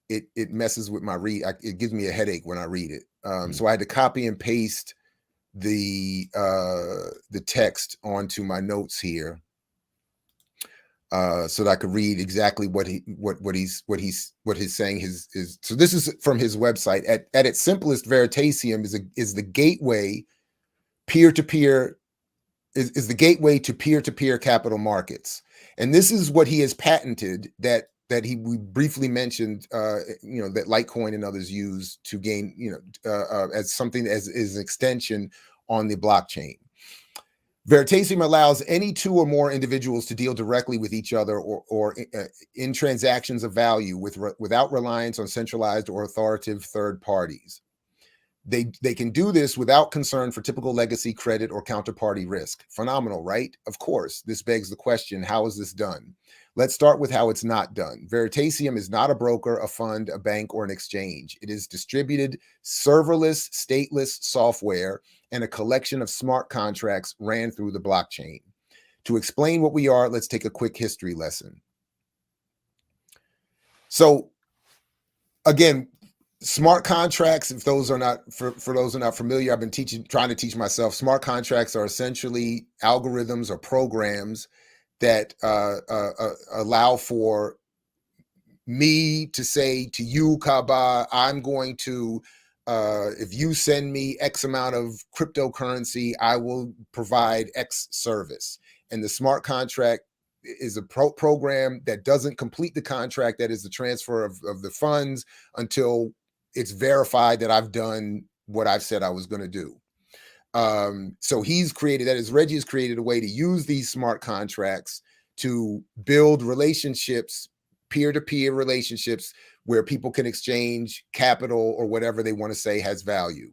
It messes with my read. It gives me a headache when I read it. So I had to copy and paste the text onto my notes here, so that I could read exactly what he's saying. So this is from his website. At its simplest, Veritasium is the gateway peer-to-peer is the gateway to peer-to-peer capital markets, and this is what he has patented that we briefly mentioned, that Litecoin and others use to gain, as something as an extension on the blockchain. Veritasium allows any two or more individuals to deal directly with each other or in transactions of value without reliance on centralized or authoritative third parties. They can do this without concern for typical legacy, credit, or counterparty risk. Phenomenal, right? Of course. This begs the question, how is this done? Let's start with how it's not done. Veritasium is not a broker, a fund, a bank, or an exchange. It is distributed, serverless, stateless software and a collection of smart contracts ran through the blockchain. To explain what we are, let's take a quick history lesson. So, again, smart contracts, if those are not, for those who are not familiar, I've been trying to teach myself, smart contracts are essentially algorithms or programs that allow for me to say to you, Kaba, I'm going to, if you send me X amount of cryptocurrency, I will provide X service. And the smart contract is a program that doesn't complete the contract, that is the transfer of the funds, until it's verified that I've done what I've said I was going to do. So he's created, that is, Reggie has created a way to use these smart contracts to build relationships, peer-to-peer relationships, where people can exchange capital or whatever they want to say has value.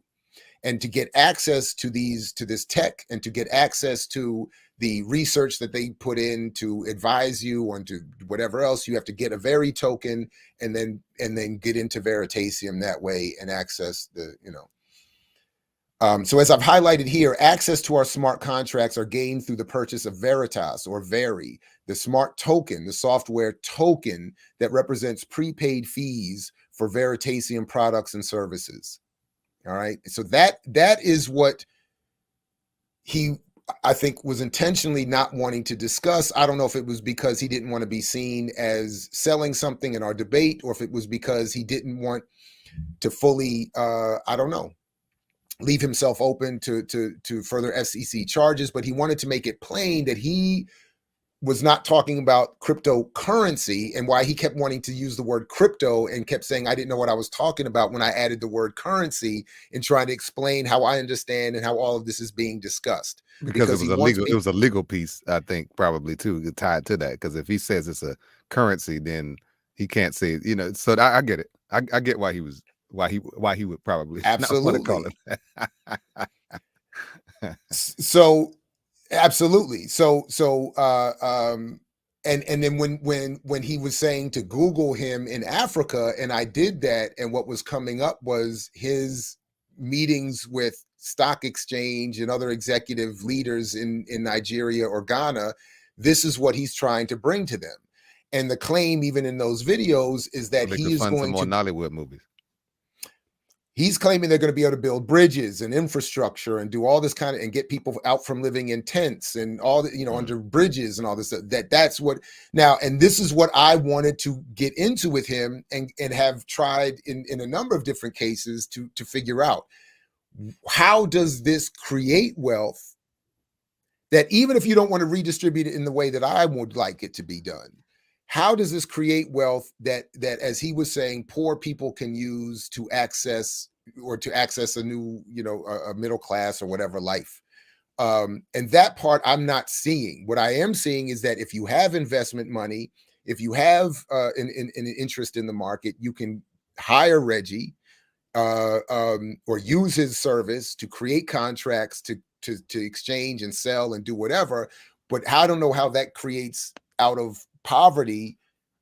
And to get access to this tech, and to get access to the research that they put in to advise you on to whatever else, you have to get a Veri token and then get into Veritasium that way and access the, so as I've highlighted here, access to our smart contracts are gained through the purchase of Veritas or Veri, the smart token, the software token that represents prepaid fees for Veritasium products and services. All right. So that is what he, I think, was intentionally not wanting to discuss. I don't know if it was because he didn't want to be seen as selling something in our debate, or if it was because he didn't want to fully, I don't know, leave himself open to further SEC charges. But he wanted to make it plain that he was not talking about cryptocurrency, and why he kept wanting to use the word crypto and kept saying I didn't know what I was talking about when I added the word currency, in trying to explain how I understand and how all of this is being discussed. Because it was a legal piece, I think, probably too, tied to that. Because if he says it's a currency, then he can't say, so I get it. I get why he would probably absolutely not want to call it that. So absolutely. So and then when he was saying to Google him in Africa, and I did that, and what was coming up was his meetings with stock exchange and other executive leaders in Nigeria or Ghana. This is what he's trying to bring to them. And the claim, even in those videos, is that he is going to Nollywood movies. He's claiming they're going to be able to build bridges and infrastructure and do all this kind of, and get people out from living in tents and all the, under bridges and all this stuff. That's what now, and this is what I wanted to get into with him, and have tried in a number of different cases to figure out, how does this create wealth that, even if you don't want to redistribute it in the way that I would like it to be done, how does this create wealth that, as he was saying, poor people can use to access a new, a middle class or whatever life? And that part I'm not seeing. What I am seeing is that if you have investment money, if you have an interest in the market, you can hire Reggie or use his service to create contracts to exchange and sell and do whatever. But I don't know how that creates out of poverty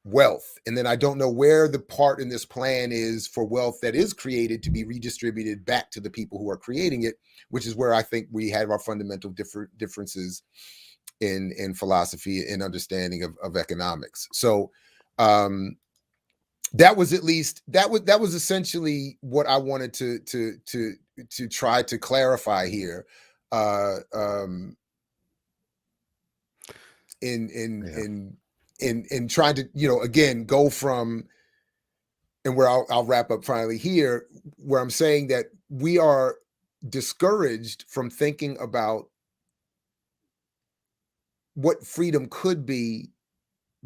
wealth. And then I don't know where the part in this plan is for wealth that is created to be redistributed back to the people who are creating it, which is where I think we have our fundamental differences in philosophy and understanding of economics. So that was at least that was essentially what I wanted to try to clarify here. In trying to, again, go from, and where I'll wrap up finally here, where I'm saying that we are discouraged from thinking about what freedom could be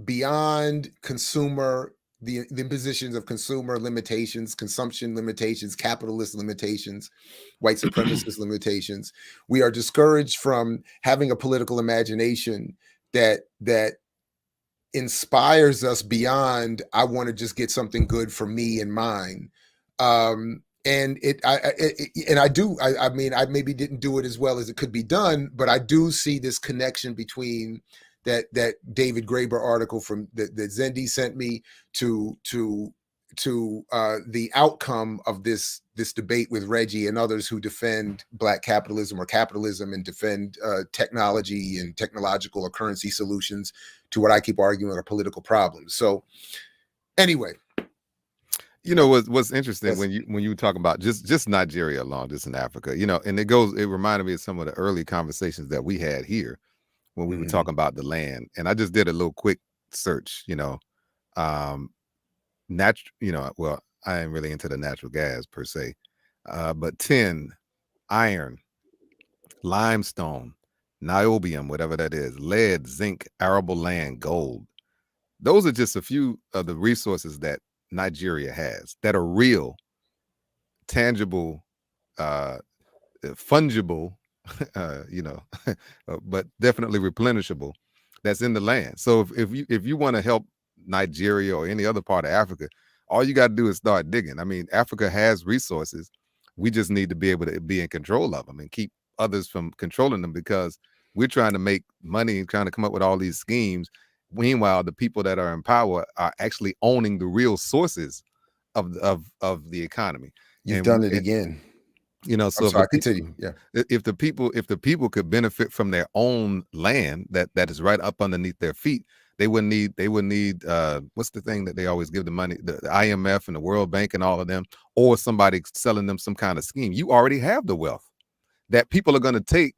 beyond consumer, the impositions of consumer limitations, consumption limitations, capitalist limitations, white supremacist limitations. We are discouraged from having a political imagination that inspires us beyond, I want to just get something good for me and mine. And I mean, I maybe didn't do it as well as it could be done, but I do see this connection between that David Graeber article from that Zendi sent me to the outcome of this debate with Reggie and others who defend Black capitalism or capitalism and defend technology and technological or currency solutions to what I keep arguing are political problems. So anyway. What's interesting when you talk about just Nigeria alone, just in Africa, and it reminded me of some of the early conversations that we had here when we were talking about the land. And I just did a little quick search, well, I ain't really into the natural gas per se, but tin, iron, limestone, niobium, whatever that is, lead, zinc, arable land, gold. Those are just a few of the resources that Nigeria has that are real, tangible, fungible, but definitely replenishable. That's in the land. So if you want to help Nigeria or any other part of Africa, all you got to do is start digging. I mean, Africa has resources. We just need to be able to be in control of them and keep others from controlling them, because we're trying to make money and trying to come up with all these schemes. Meanwhile, the people that are in power are actually owning the real sources of the economy. You've done it again. So continue. Yeah. If the people could benefit from their own land that is right up underneath their feet, they wouldn't need what's the thing that they always give the money, the IMF and the World Bank and all of them, or somebody selling them some kind of scheme. You already have the wealth that people are going to take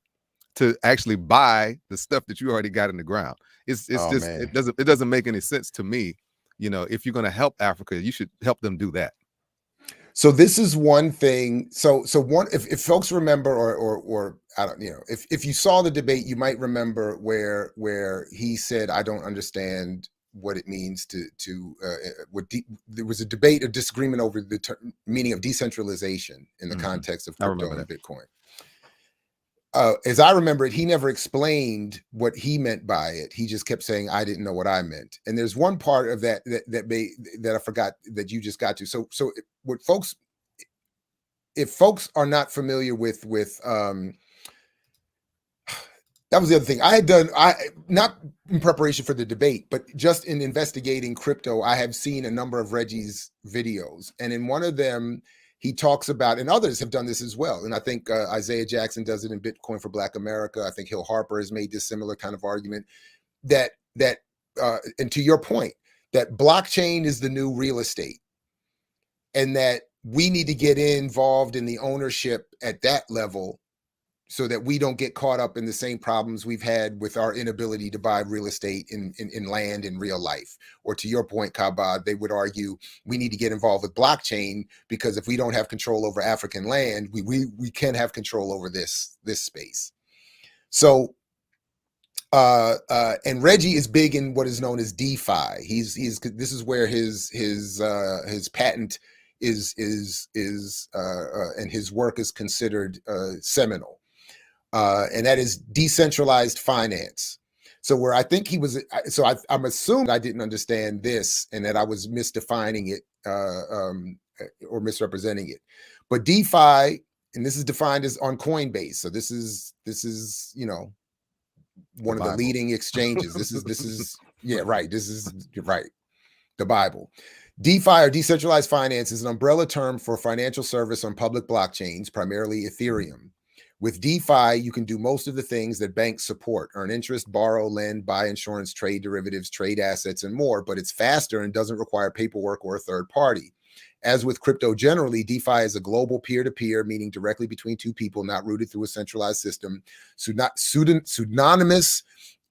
to actually buy the stuff that you already got in the ground. It doesn't make any sense to me. If you're going to help Africa, you should help them do that. So this is one thing. So one, if folks remember, or I don't, if you saw the debate, you might remember where he said, I don't understand what it means there was a debate, a disagreement over the meaning of decentralization in the context of crypto and Bitcoin. As I remember it, he never explained what he meant by it. He just kept saying, I didn't know what I meant. And there's one part of that I forgot that you just got to. So what folks, if folks are not familiar with that was the other thing I had done, not in preparation for the debate, but just in investigating crypto, I have seen a number of Reggie's videos. And in one of them, he talks about, and others have done this as well. And I think Isaiah Jackson does it in Bitcoin for Black America. I think Hill Harper has made this similar kind of argument that and to your point, that blockchain is the new real estate, and that we need to get involved in the ownership at that level so that we don't get caught up in the same problems we've had with our inability to buy real estate in land in real life. Or to your point, Kabad, they would argue we need to get involved with blockchain, because if we don't have control over African land, we can have control over this space. So and Reggie is big in what is known as DeFi. This is where his patent is and his work is considered seminal. And that is decentralized finance. So where I think he was, I'm assuming I didn't understand this and that I was misdefining it or misrepresenting it. But DeFi, and this is defined as on Coinbase. So this is one of the leading exchanges. This is yeah, right. This is right. the Bible. DeFi, or decentralized finance, is an umbrella term for financial service on public blockchains, primarily Ethereum. With DeFi, you can do most of the things that banks support: earn interest, borrow, lend, buy insurance, trade derivatives, trade assets, and more, but it's faster and doesn't require paperwork or a third party. As with crypto generally, DeFi is a global peer-to-peer, meaning directly between two people, not rooted through a centralized system, pseudonymous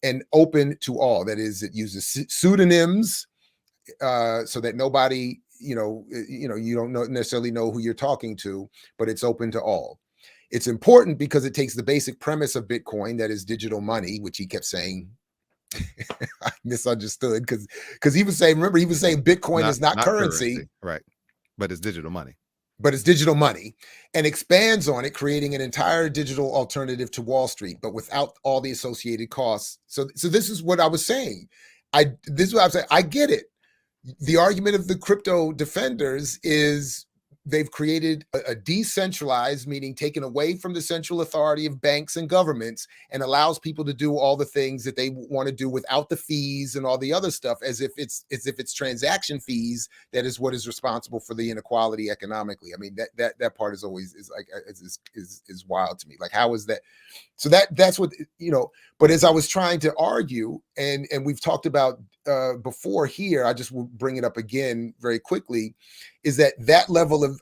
and open to all. That is, it uses pseudonyms so that nobody, you don't necessarily know who you're talking to, but it's open to all. It's important because it takes the basic premise of Bitcoin, that is digital money, which he kept saying. I misunderstood because he was saying, remember, he was saying Bitcoin is not currency. Right. But it's digital money. But it's digital money, and expands on it, creating an entire digital alternative to Wall Street, but without all the associated costs. So this is what I was saying. This is what I'm saying. I get it. The argument of the crypto defenders is they've created a decentralized, meaning taken away from the central authority of banks and governments, and allows people to do all the things that they want to do without the fees and all the other stuff, as if it's transaction fees that is what is responsible for the inequality economically. I mean, that part is always is wild to me. Like, how is that? So that's what, but as I was trying to argue, and we've talked about before here, I just will bring it up again very quickly, is that level of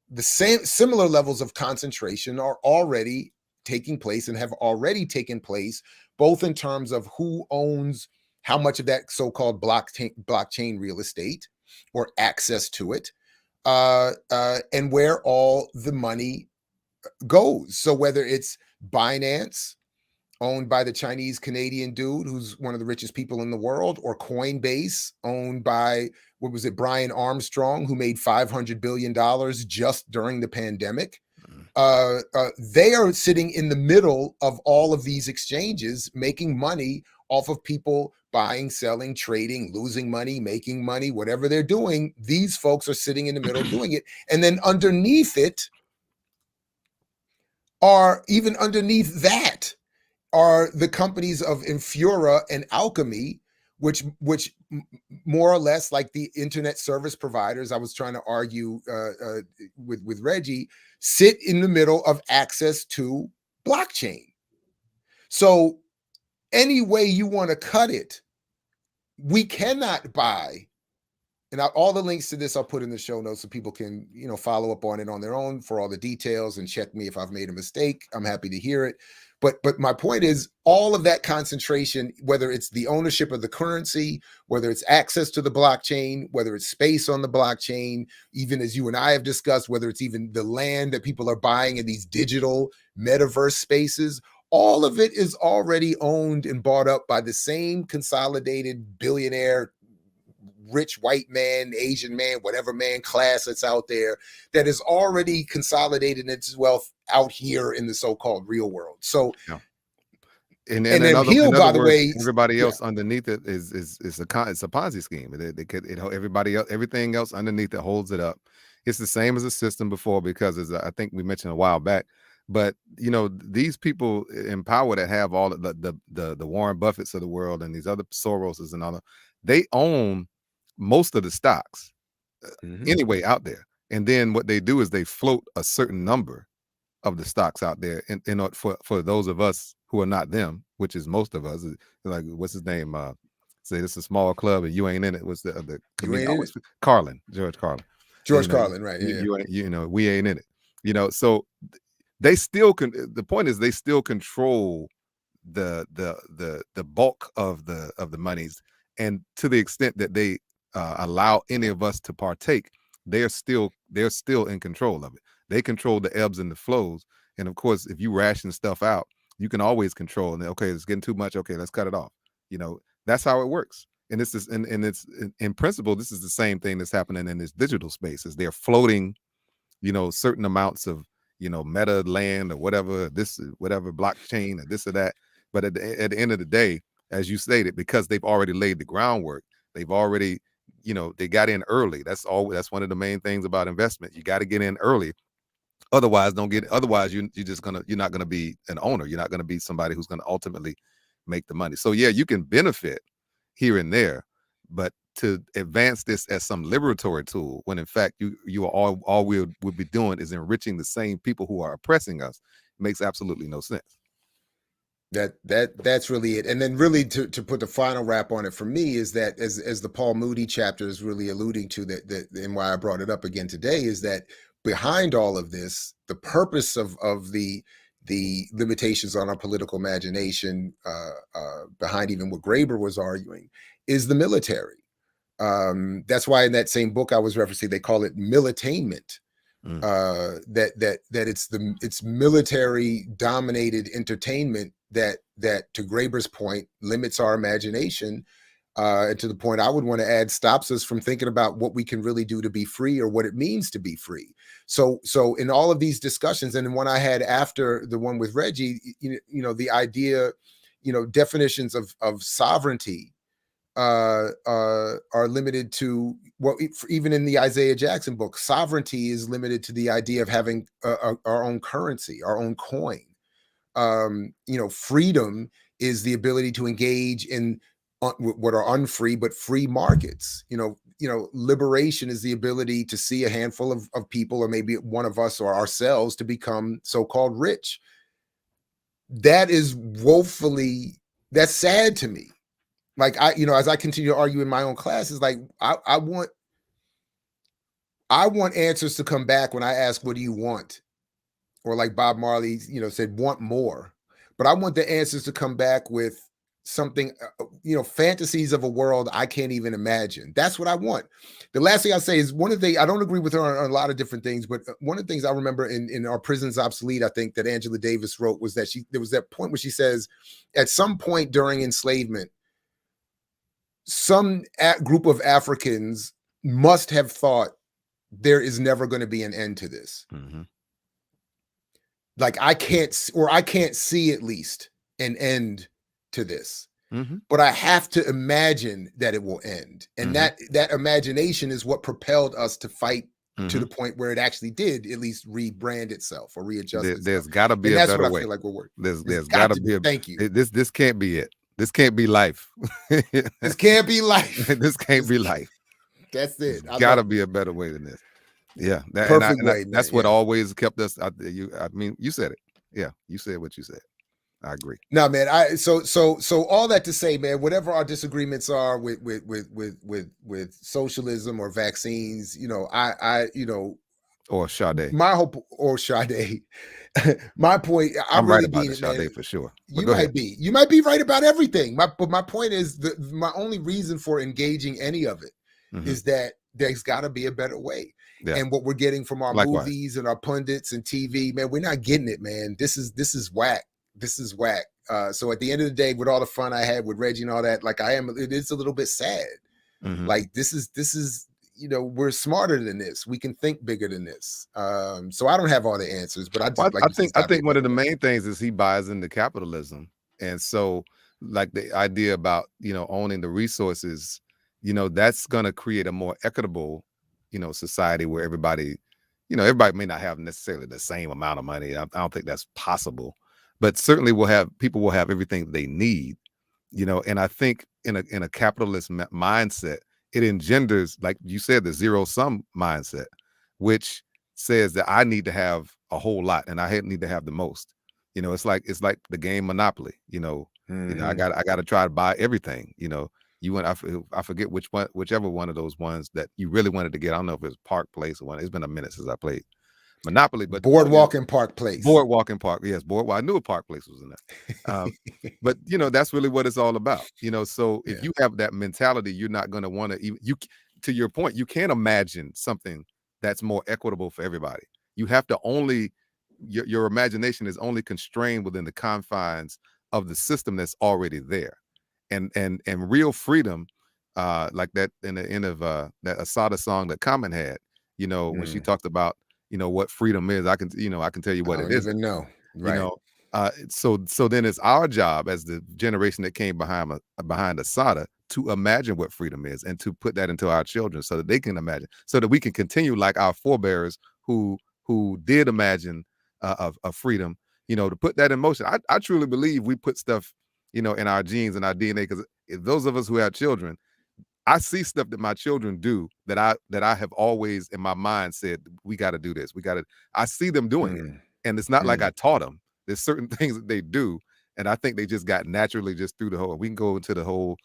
the similar levels of concentration are already taking place and have already taken place, both in terms of who owns how much of that so-called blockchain real estate or access to it, and where all the money goes. So whether it's Binance, owned by the Chinese Canadian dude who's one of the richest people in the world, or Coinbase, owned by, Brian Armstrong, who made $500 billion just during the pandemic. They are sitting in the middle of all of these exchanges, making money off of people buying, selling, trading, losing money, making money, whatever they're doing. These folks are sitting in the middle doing it. And then underneath it, even underneath that, are the companies of Infura and Alchemy, which more or less, like the internet service providers I was trying to argue with Reggie, sit in the middle of access to blockchain. So any way you want to cut it, we cannot buy. And all the links to this I'll put in the show notes so people can, follow up on it on their own for all the details and check me if I've made a mistake. I'm happy to hear it. But my point is, all of that concentration, whether it's the ownership of the currency, whether it's access to the blockchain, whether it's space on the blockchain, even as you and I have discussed, whether it's even the land that people are buying in these digital metaverse spaces, all of it is already owned and bought up by the same consolidated billionaire, rich white man, Asian man, whatever man class that's out there, that is already consolidated its wealth out here in the so-called real world. So, yeah. And then Hill, by the way, everybody else underneath it is it's a Ponzi scheme. Everything else underneath it holds it up. It's the same as the system before, because as I think we mentioned a while back. But these people in power that have all the Warren Buffetts of the world and these other Soroses and all that, they own most of the stocks anyway out there. And then what they do is they float a certain number of the stocks out there in order for those of us who are not them, which is most of us. Like, what's his name? Say this is a small club and you ain't in it. What's the comedian? Carlin, George Carlin. Carlin, right? Yeah. We ain't in it. So they still the point is they still control the bulk of the monies, and to the extent that they allow any of us to partake, they're still in control of it. They control the ebbs and the flows. And of course, if you ration stuff out, you can always control. And okay, it's getting too much. Okay, let's cut it off. That's how it works. And this is, and it's in principle, this is the same thing that's happening in this digital space. Is they're floating, certain amounts of, meta land or whatever blockchain or this or that. But at the end of the day, as you stated, because they've already laid the groundwork, they've already, they got in early. That's one of the main things about investment. You got to get in early. Otherwise, you're not gonna be an owner. You're not gonna be somebody who's gonna ultimately make the money. So yeah, you can benefit here and there, but to advance this as some liberatory tool, when in fact you are all we would be doing is enriching the same people who are oppressing us, makes absolutely no sense. That's really it. And then really to put the final wrap on it for me is that as the Paul Moody chapter is really alluding to, that and why I brought it up again today, is that behind all of this, the purpose of the limitations on our political imagination, behind even what Graeber was arguing, is the military. That's why in that same book I was referencing, they call it militainment. That it's military dominated entertainment that to Graeber's point limits our imagination, and to the point I would want to add, stops us from thinking about what we can really do to be free, or what it means to be free. So in all of these discussions, and the one I had after the one with Reggie, you know, the idea, you know, definitions of sovereignty are limited to what, even in the Isaiah Jackson book, sovereignty is limited to the idea of having our own currency, our own coin. You know, freedom is the ability to engage in what are unfree but free markets. You know, liberation is the ability to see a handful of people, or maybe one of us or ourselves, to become so-called rich. That is that's sad to me. Like, you know, as I continue to argue in my own classes, like I want answers to come back when I ask, what do you want? Or like Bob Marley, you know, said, want more. But I want the answers to come back with something, you know, fantasies of a world I can't even imagine. That's what I want. The last thing I'll say is, one of the things, I don't agree with her on a lot of different things, but one of the things I remember in Our Prison's Obsolete, I think, that Angela Davis wrote, was that there was that point where she says, at some point during enslavement, some group of Africans must have thought, there is never going to be an end to this. Mm-hmm. Like, I can't see at least an end to this, mm-hmm. but I have to imagine that it will end. And mm-hmm. that imagination is what propelled us to fight mm-hmm. to the point where it actually did at least rebrand itself or readjust itself. There's got to be a better way. That's what I feel like we're working. There's got to be a, thank you. This can't be it. This can't be life. This can't be life. This can't be life. That's it. There's got to be a better way than this. Yeah, that's what always kept us. I mean, you said it. Yeah, you said what you said. I agree. No, man. So all that to say, man, whatever our disagreements are with socialism or vaccines, you know, you know, or Sade. My hope, or Sade. My point, I'm really right about Sade, for sure. But you might be right about everything. But my point is, my only reason for engaging any of it mm-hmm. is that there's got to be a better way. Yeah. And what we're getting from our movies and our pundits and TV, man, we're not getting it, man. This is whack. This is whack. So at the end of the day, with all the fun I had with Reggie and all that, like, it is a little bit sad. Mm-hmm. Like, this is, you know, we're smarter than this. We can think bigger than this. So I don't have all the answers, but I think one of the main things is he buys into capitalism. And so, like, the idea about, you know, owning the resources, you know, that's going to create a more equitable, you know, society where everybody may not have necessarily the same amount of money. I don't think that's possible, but certainly people will have everything they need, you know. And I think in a capitalist mindset, it engenders, like you said, the zero-sum mindset, which says that I need to have a whole lot and I need to have the most. You know, it's like the game Monopoly. You know, mm-hmm. you know, I got to try to buy everything. You know, I forget whichever one of those ones that you really wanted to get. I don't know if it was Park Place or one. It's been a minute since I played Monopoly, but Boardwalk and Park Place. Boardwalk and Park, yes, Boardwalk. I knew a Park Place was in there, but you know, that's really what it's all about. You know, so if you have that mentality, you're not going to want to even. To your point, you can't imagine something that's more equitable for everybody. You have to only your imagination is only constrained within the confines of the system that's already there. And real freedom, like that in the end of that Asada song that Common had, you know, when she talked about, you know, what freedom is, I can tell you what it is. I don't even know. Right. You know, so then it's our job as the generation that came behind Asada to imagine what freedom is and to put that into our children so that they can imagine, so that we can continue like our forebears who did imagine of freedom, you know, to put that in motion. I truly believe we put stuff, you know, in our genes and our DNA, because those of us who have children, I see stuff that my children do that I have always in my mind said, we got to do this. I see them doing it. And it's not like I taught them. There's certain things that they do. And I think they just got naturally just through the whole, we can go into the whole,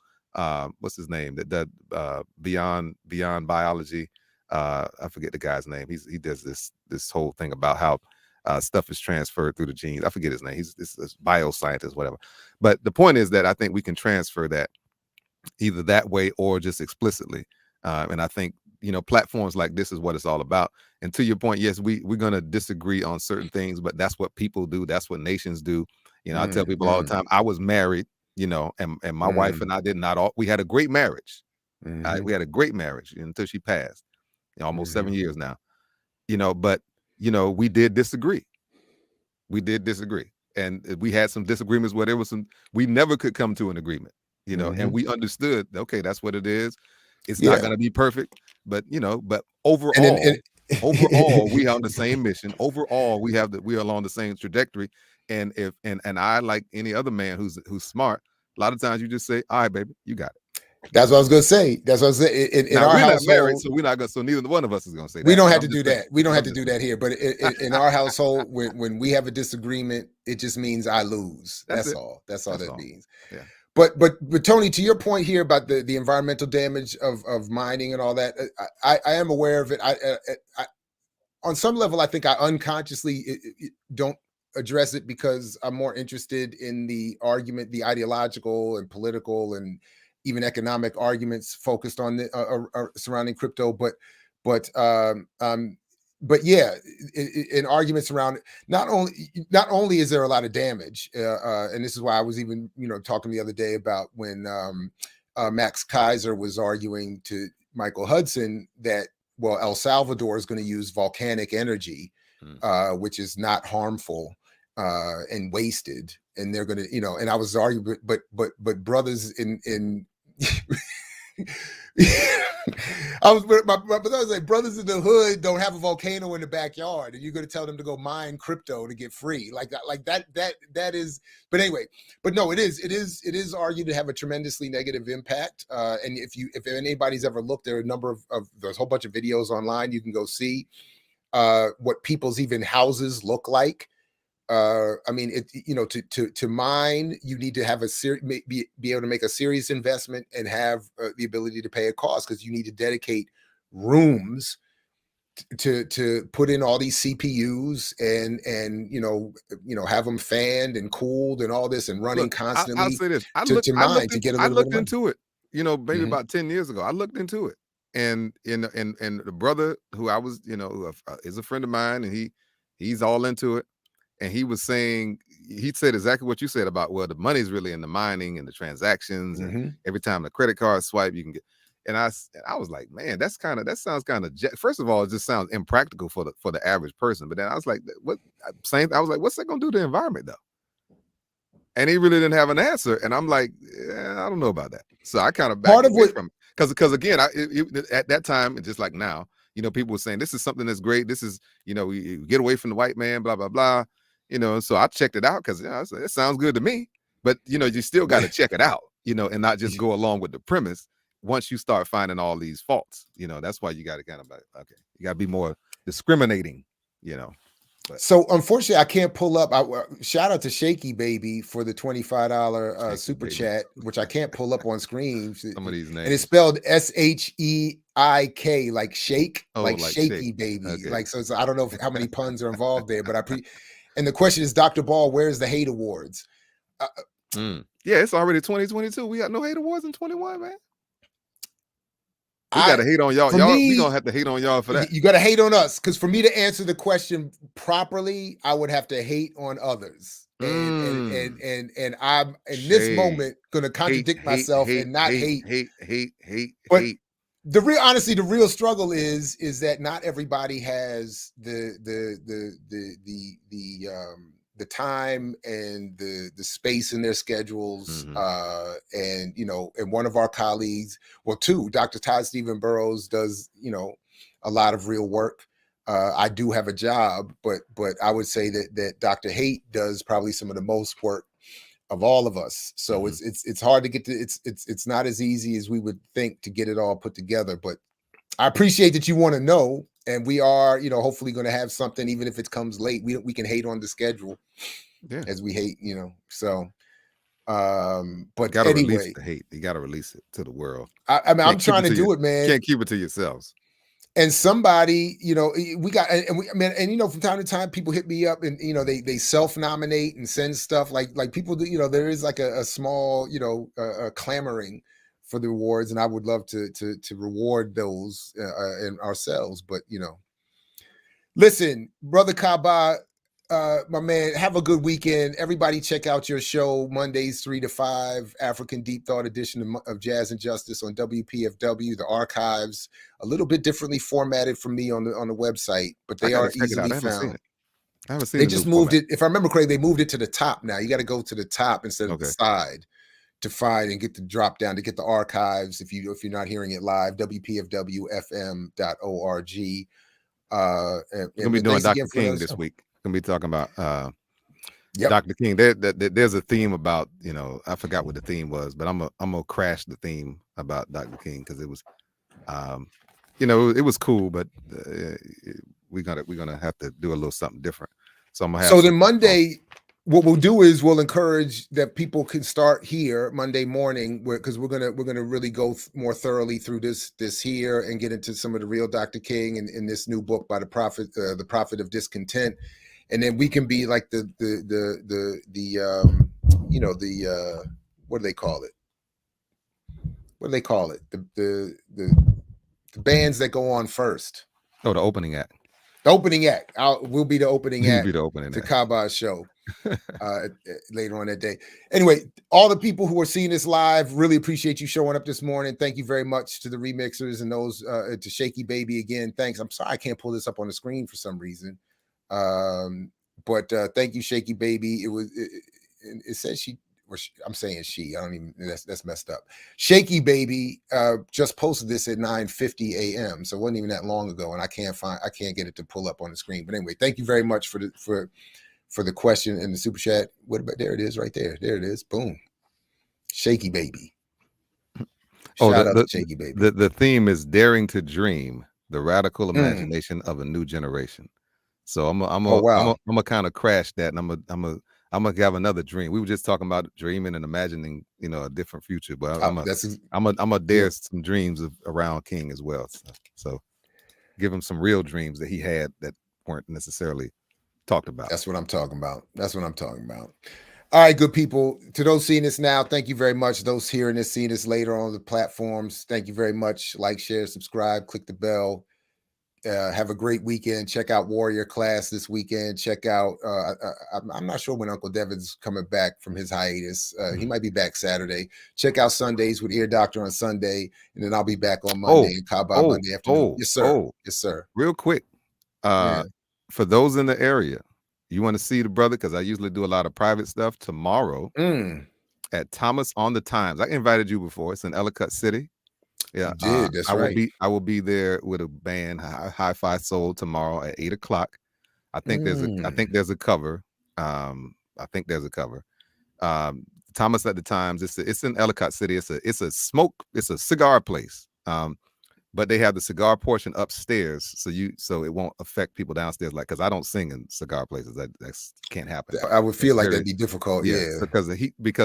what's his name? That beyond biology. I forget the guy's name. He does this whole thing about how stuff is transferred through the genes. I forget his name. He's this bioscientist, whatever. But the point is that I think we can transfer that either that way or just explicitly. And I think, platforms like this is what it's all about. And to your point, yes, we're going to disagree on certain things, but that's what people do. That's what nations do. I tell people all the time, I was married, and my wife and I we had a great marriage. We had a great marriage until she passed, almost 7 years now, but, we did disagree. And we had some disagreements where we never could come to an agreement, and we understood, okay, that's what it is. It's not going to be perfect, but, but overall, overall, we are on the same mission. Overall, we are along the same trajectory. And I, like any other man who's smart, a lot of times you just say, all right, baby, you got it. That's what I was going to say. That's what I was saying. In our household, not married, so we're not going. So neither one of us is going to say that. We don't have to do that. We don't have to do that here. But in our household, when we have a disagreement, it just means I lose. That's all. That's all that means. Yeah. But Tony, to your point here about the environmental damage of mining and all that, I am aware of it. I on some level, I think I unconsciously don't address it because I'm more interested in the argument, the ideological and political and even economic arguments focused on the surrounding crypto. But yeah, in arguments around it, not only is there a lot of damage, and this is why I was even talking the other day about when Max Kaiser was arguing to Michael Hudson that El Salvador is going to use volcanic energy, which is not harmful and wasted, and they're going to and I was arguing, but brothers in my brother was like, brothers in the hood don't have a volcano in the backyard, and you're going to tell them to go mine crypto to get free like that is. But anyway, but no, it is argued to have a tremendously negative impact. And if anybody's ever looked, there are a number of there's a whole bunch of videos online you can go see what people's even houses look like. I mean, to mine, you need to have be able to make a serious investment and have the ability to pay a cost, because you need to dedicate rooms to put in all these CPUs and have them fanned and cooled and all this and running constantly. I'll say this: I looked into it. Maybe about 10 years ago, I looked into it, and the brother who I was, is a friend of mine, and he's all into it. And he was saying, he said exactly what you said about, the money's really in the mining and the transactions. And every time the credit card swipe, you can get. And I was like, man, that sounds kind of, first of all, it just sounds impractical for the average person. But then I was like, I was like, what's that going to do to the environment though? And he really didn't have an answer. And I'm like, I don't know about that. So I kind of backed away from it. Because again, at that time, and just like now, people were saying, this is something that's great. This is, we get away from the white man, blah, blah, blah. So I checked it out because it sounds good to me. But you still got to check it out, and not just go along with the premise. Once you start finding all these faults, that's why you got to kind of okay, you got to be more discriminating, But. So unfortunately, I can't pull up. Shout out to Shaky Baby for the $25 super chat, which I can't pull up on screen. Some of these names, and it's spelled SHEIK, like shake, like Shaky Shake. Baby. Okay. Like so I don't know how many puns are involved there, but And the question is, Dr. Ball, where's the hate awards? Yeah, it's already 2022. We got no hate awards in 21, man. We got to hate on y'all. We gonna have to hate on y'all for that. You got to hate on us, because for me to answer the question properly, I would have to hate on others. And I'm in this moment going to contradict myself and not hate. But honestly, the real struggle is that not everybody has the time and the space in their schedules. And one of our colleagues, two, Dr. Todd Stephen Burrows does, a lot of real work. I do have a job, but I would say that Dr. Haight does probably some of the most work of all of us. So it's hard to get to. It's not as easy as we would think to get it all put together. But I appreciate that you want to know, and we are, hopefully going to have something, even if it comes late. We can hate on the schedule, as we hate, So. But gotta anyway, release the hate. You got to release it to the world. I mean, I'm trying to do it, man. You can't keep it to yourselves. And somebody, we got, from time to time, people hit me up, and they self-nominate and send stuff like people do. There is like a small, clamoring for the awards, and I would love to reward those and ourselves. But listen, Brother Kaba. My man, have a good weekend. Everybody check out your show Mondays 3 to 5, African Deep Thought edition of Jazz and Justice on WPFW. The archives a little bit differently formatted from me on the website, but they are easily found. I haven't seen they just moved it. If I remember correctly, they moved it to the top now. You got to go to the top instead of the side to find and get the drop down to get the archives. If you're not hearing it live, WPFWFM.org. We're gonna be doing Dr. King this week. Gonna be talking about Dr. King. There's a theme about, I forgot what the theme was, but I'm gonna crash the theme about Dr. King because it was it was cool, but we're gonna have to do a little something different. So I'm gonna have then Monday, what we'll do is we'll encourage that people can start here Monday morning, because we're gonna really go more thoroughly through this here and get into some of the real Dr. King and this new book by the Prophet of Discontent. And then we can be like the what do they call it? What do they call it? The bands that go on first. Oh, the opening act. The opening act. We'll be the opening act. Be the opening to Kaba's show later on that day. Anyway, all the people who are seeing this live, really appreciate you showing up this morning. Thank you very much to the remixers and those to Shaky Baby again. Thanks. I'm sorry I can't pull this up on the screen for some reason. But thank you, Shaky Baby. It says she, or I'm saying she. I don't even. That's messed up. Shaky Baby just posted this at 9:50 a.m. So it wasn't even that long ago, and I can't get it to pull up on the screen. But anyway, thank you very much for the question and the super chat. What about there? It is right there. There it is. Boom. Shaky Baby. Shout out to Shaky Baby. The theme is daring to dream, the radical imagination of a new generation. So I'm gonna kind of crash that, and I'm gonna have another dream. We were just talking about dreaming and imagining, a different future. But I'm gonna dare some dreams around King as well. So give him some real dreams that he had that weren't necessarily talked about. That's what I'm talking about. All right, good people. To those seeing this now, thank you very much. Those hearing this, seeing this later on the platforms, thank you very much. Like, share, subscribe, click the bell. Have a great weekend. Check out Warrior Class this weekend. Check out I'm not sure when Uncle Devin's coming back from his hiatus. He might be back Saturday. Check out Sundays with Ear Doctor on Sunday, and then I'll be back on Monday and Kaba Monday afternoon. Yes, sir. Yes, sir. Real quick, for those in the area, you want to see the brother, because I usually do a lot of private stuff tomorrow at Thomas on the Times. I invited you before. It's in Ellicott City. Yeah, that's right. I will be there with a band, Hi-Fi Soul, tomorrow at 8:00. I think there's a cover. Thomas at the Times. It's in Ellicott City. It's a cigar place. But they have the cigar portion upstairs, so it won't affect people downstairs. Like, because I don't sing in cigar places, that can't happen. I would feel like that'd be difficult. Yeah, because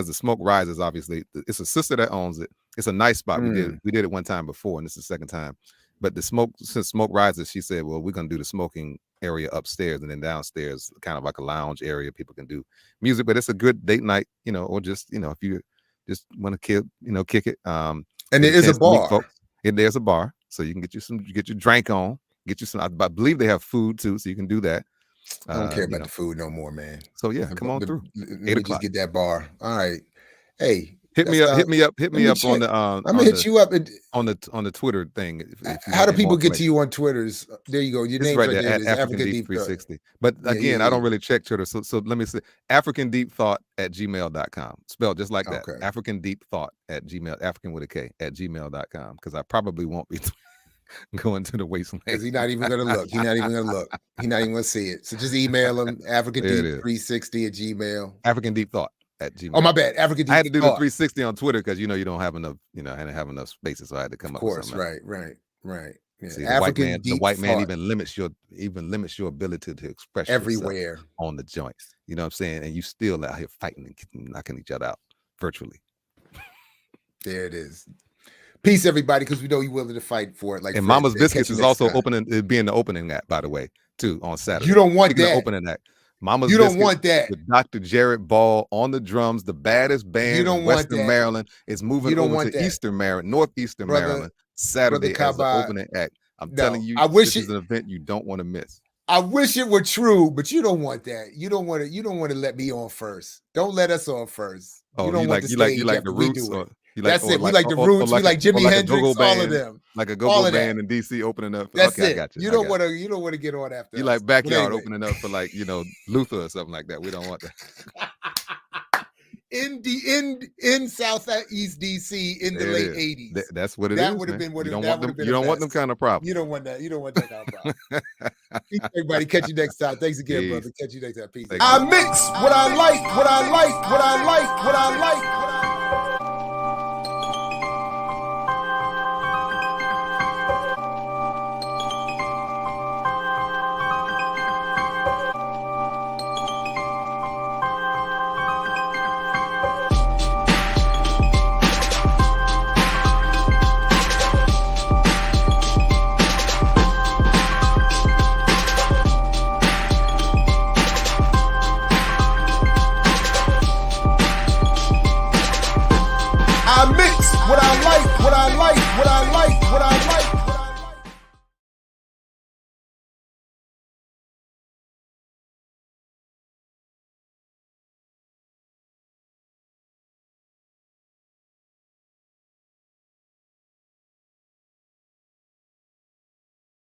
the smoke rises. Obviously, it's a sister that owns it. It's a nice spot. We did it one time before, and this is the second time. But since smoke rises, she said, "Well, we're gonna do the smoking area upstairs, and then downstairs, kind of like a lounge area. People can do music, but it's a good date night, or just if you just want to kick it. And there is a bar. And there's a bar, so you can get your drink on, get you some. I believe they have food too, so you can do that. I don't care about the food no more, man. So yeah, come on through. Let me just get that bar. All right. Hey, hit me up on the. I'm gonna hit you up on the Twitter thing. How do people get to you on Twitters? There you go. Your name's right there at African Deep 360. But again, I don't really check Twitter, so let me say africandeepthought@gmail.com. Spelled just like that. africandeepthought@gmail. African with a K @gmail.com. Because I probably won't be going to the wasteland. Because he's not even gonna look. He's not even gonna see it. So just email him, africandeep360 @gmail. African Deep Thought. at Gmail. Oh, my bad. African. I had to do the 360 on Twitter because you don't have enough. I didn't have enough spaces, so I had to come up with something. Right. Yeah. See, African the white man even limits your ability to express everywhere yourself on the joints. You know what I'm saying? And you still out here fighting and knocking each other out virtually. There it is. Peace, everybody, because we know you're willing to fight for it. Like, and Mama's Biscuits is also being the opening act, by the way, too, on Saturday. You don't want that opening act. Mama's you Biscuits don't want that with Dr. Jared Ball on the drums, the baddest band in Western Maryland is moving over to Eastern Maryland, Northeastern Maryland, Saturday as the opening act. I'm telling you, this is an event you don't want to miss. I wish it were true, but you don't want that. You don't want to let me on first. Don't let us on first. Oh, you like the Roots? That's it. We like the Roots. We like Jimi Hendrix. All of them. Like a go-go band in DC opening up. That's it. I got you. You don't want to get on after. You like Backyard opening up for Luther or something like that. We don't want that. in Southeast DC in the late 80s. That's what it is. That would have been what you don't want them kind of problems. You don't want that. You don't want that kind of problem. Peace, everybody. Catch you next time. Thanks again, brother. Catch you next time. Peace. I mix what I like, what I like, what I like, what I like. I mix what I like, what I like, what I like, what I like.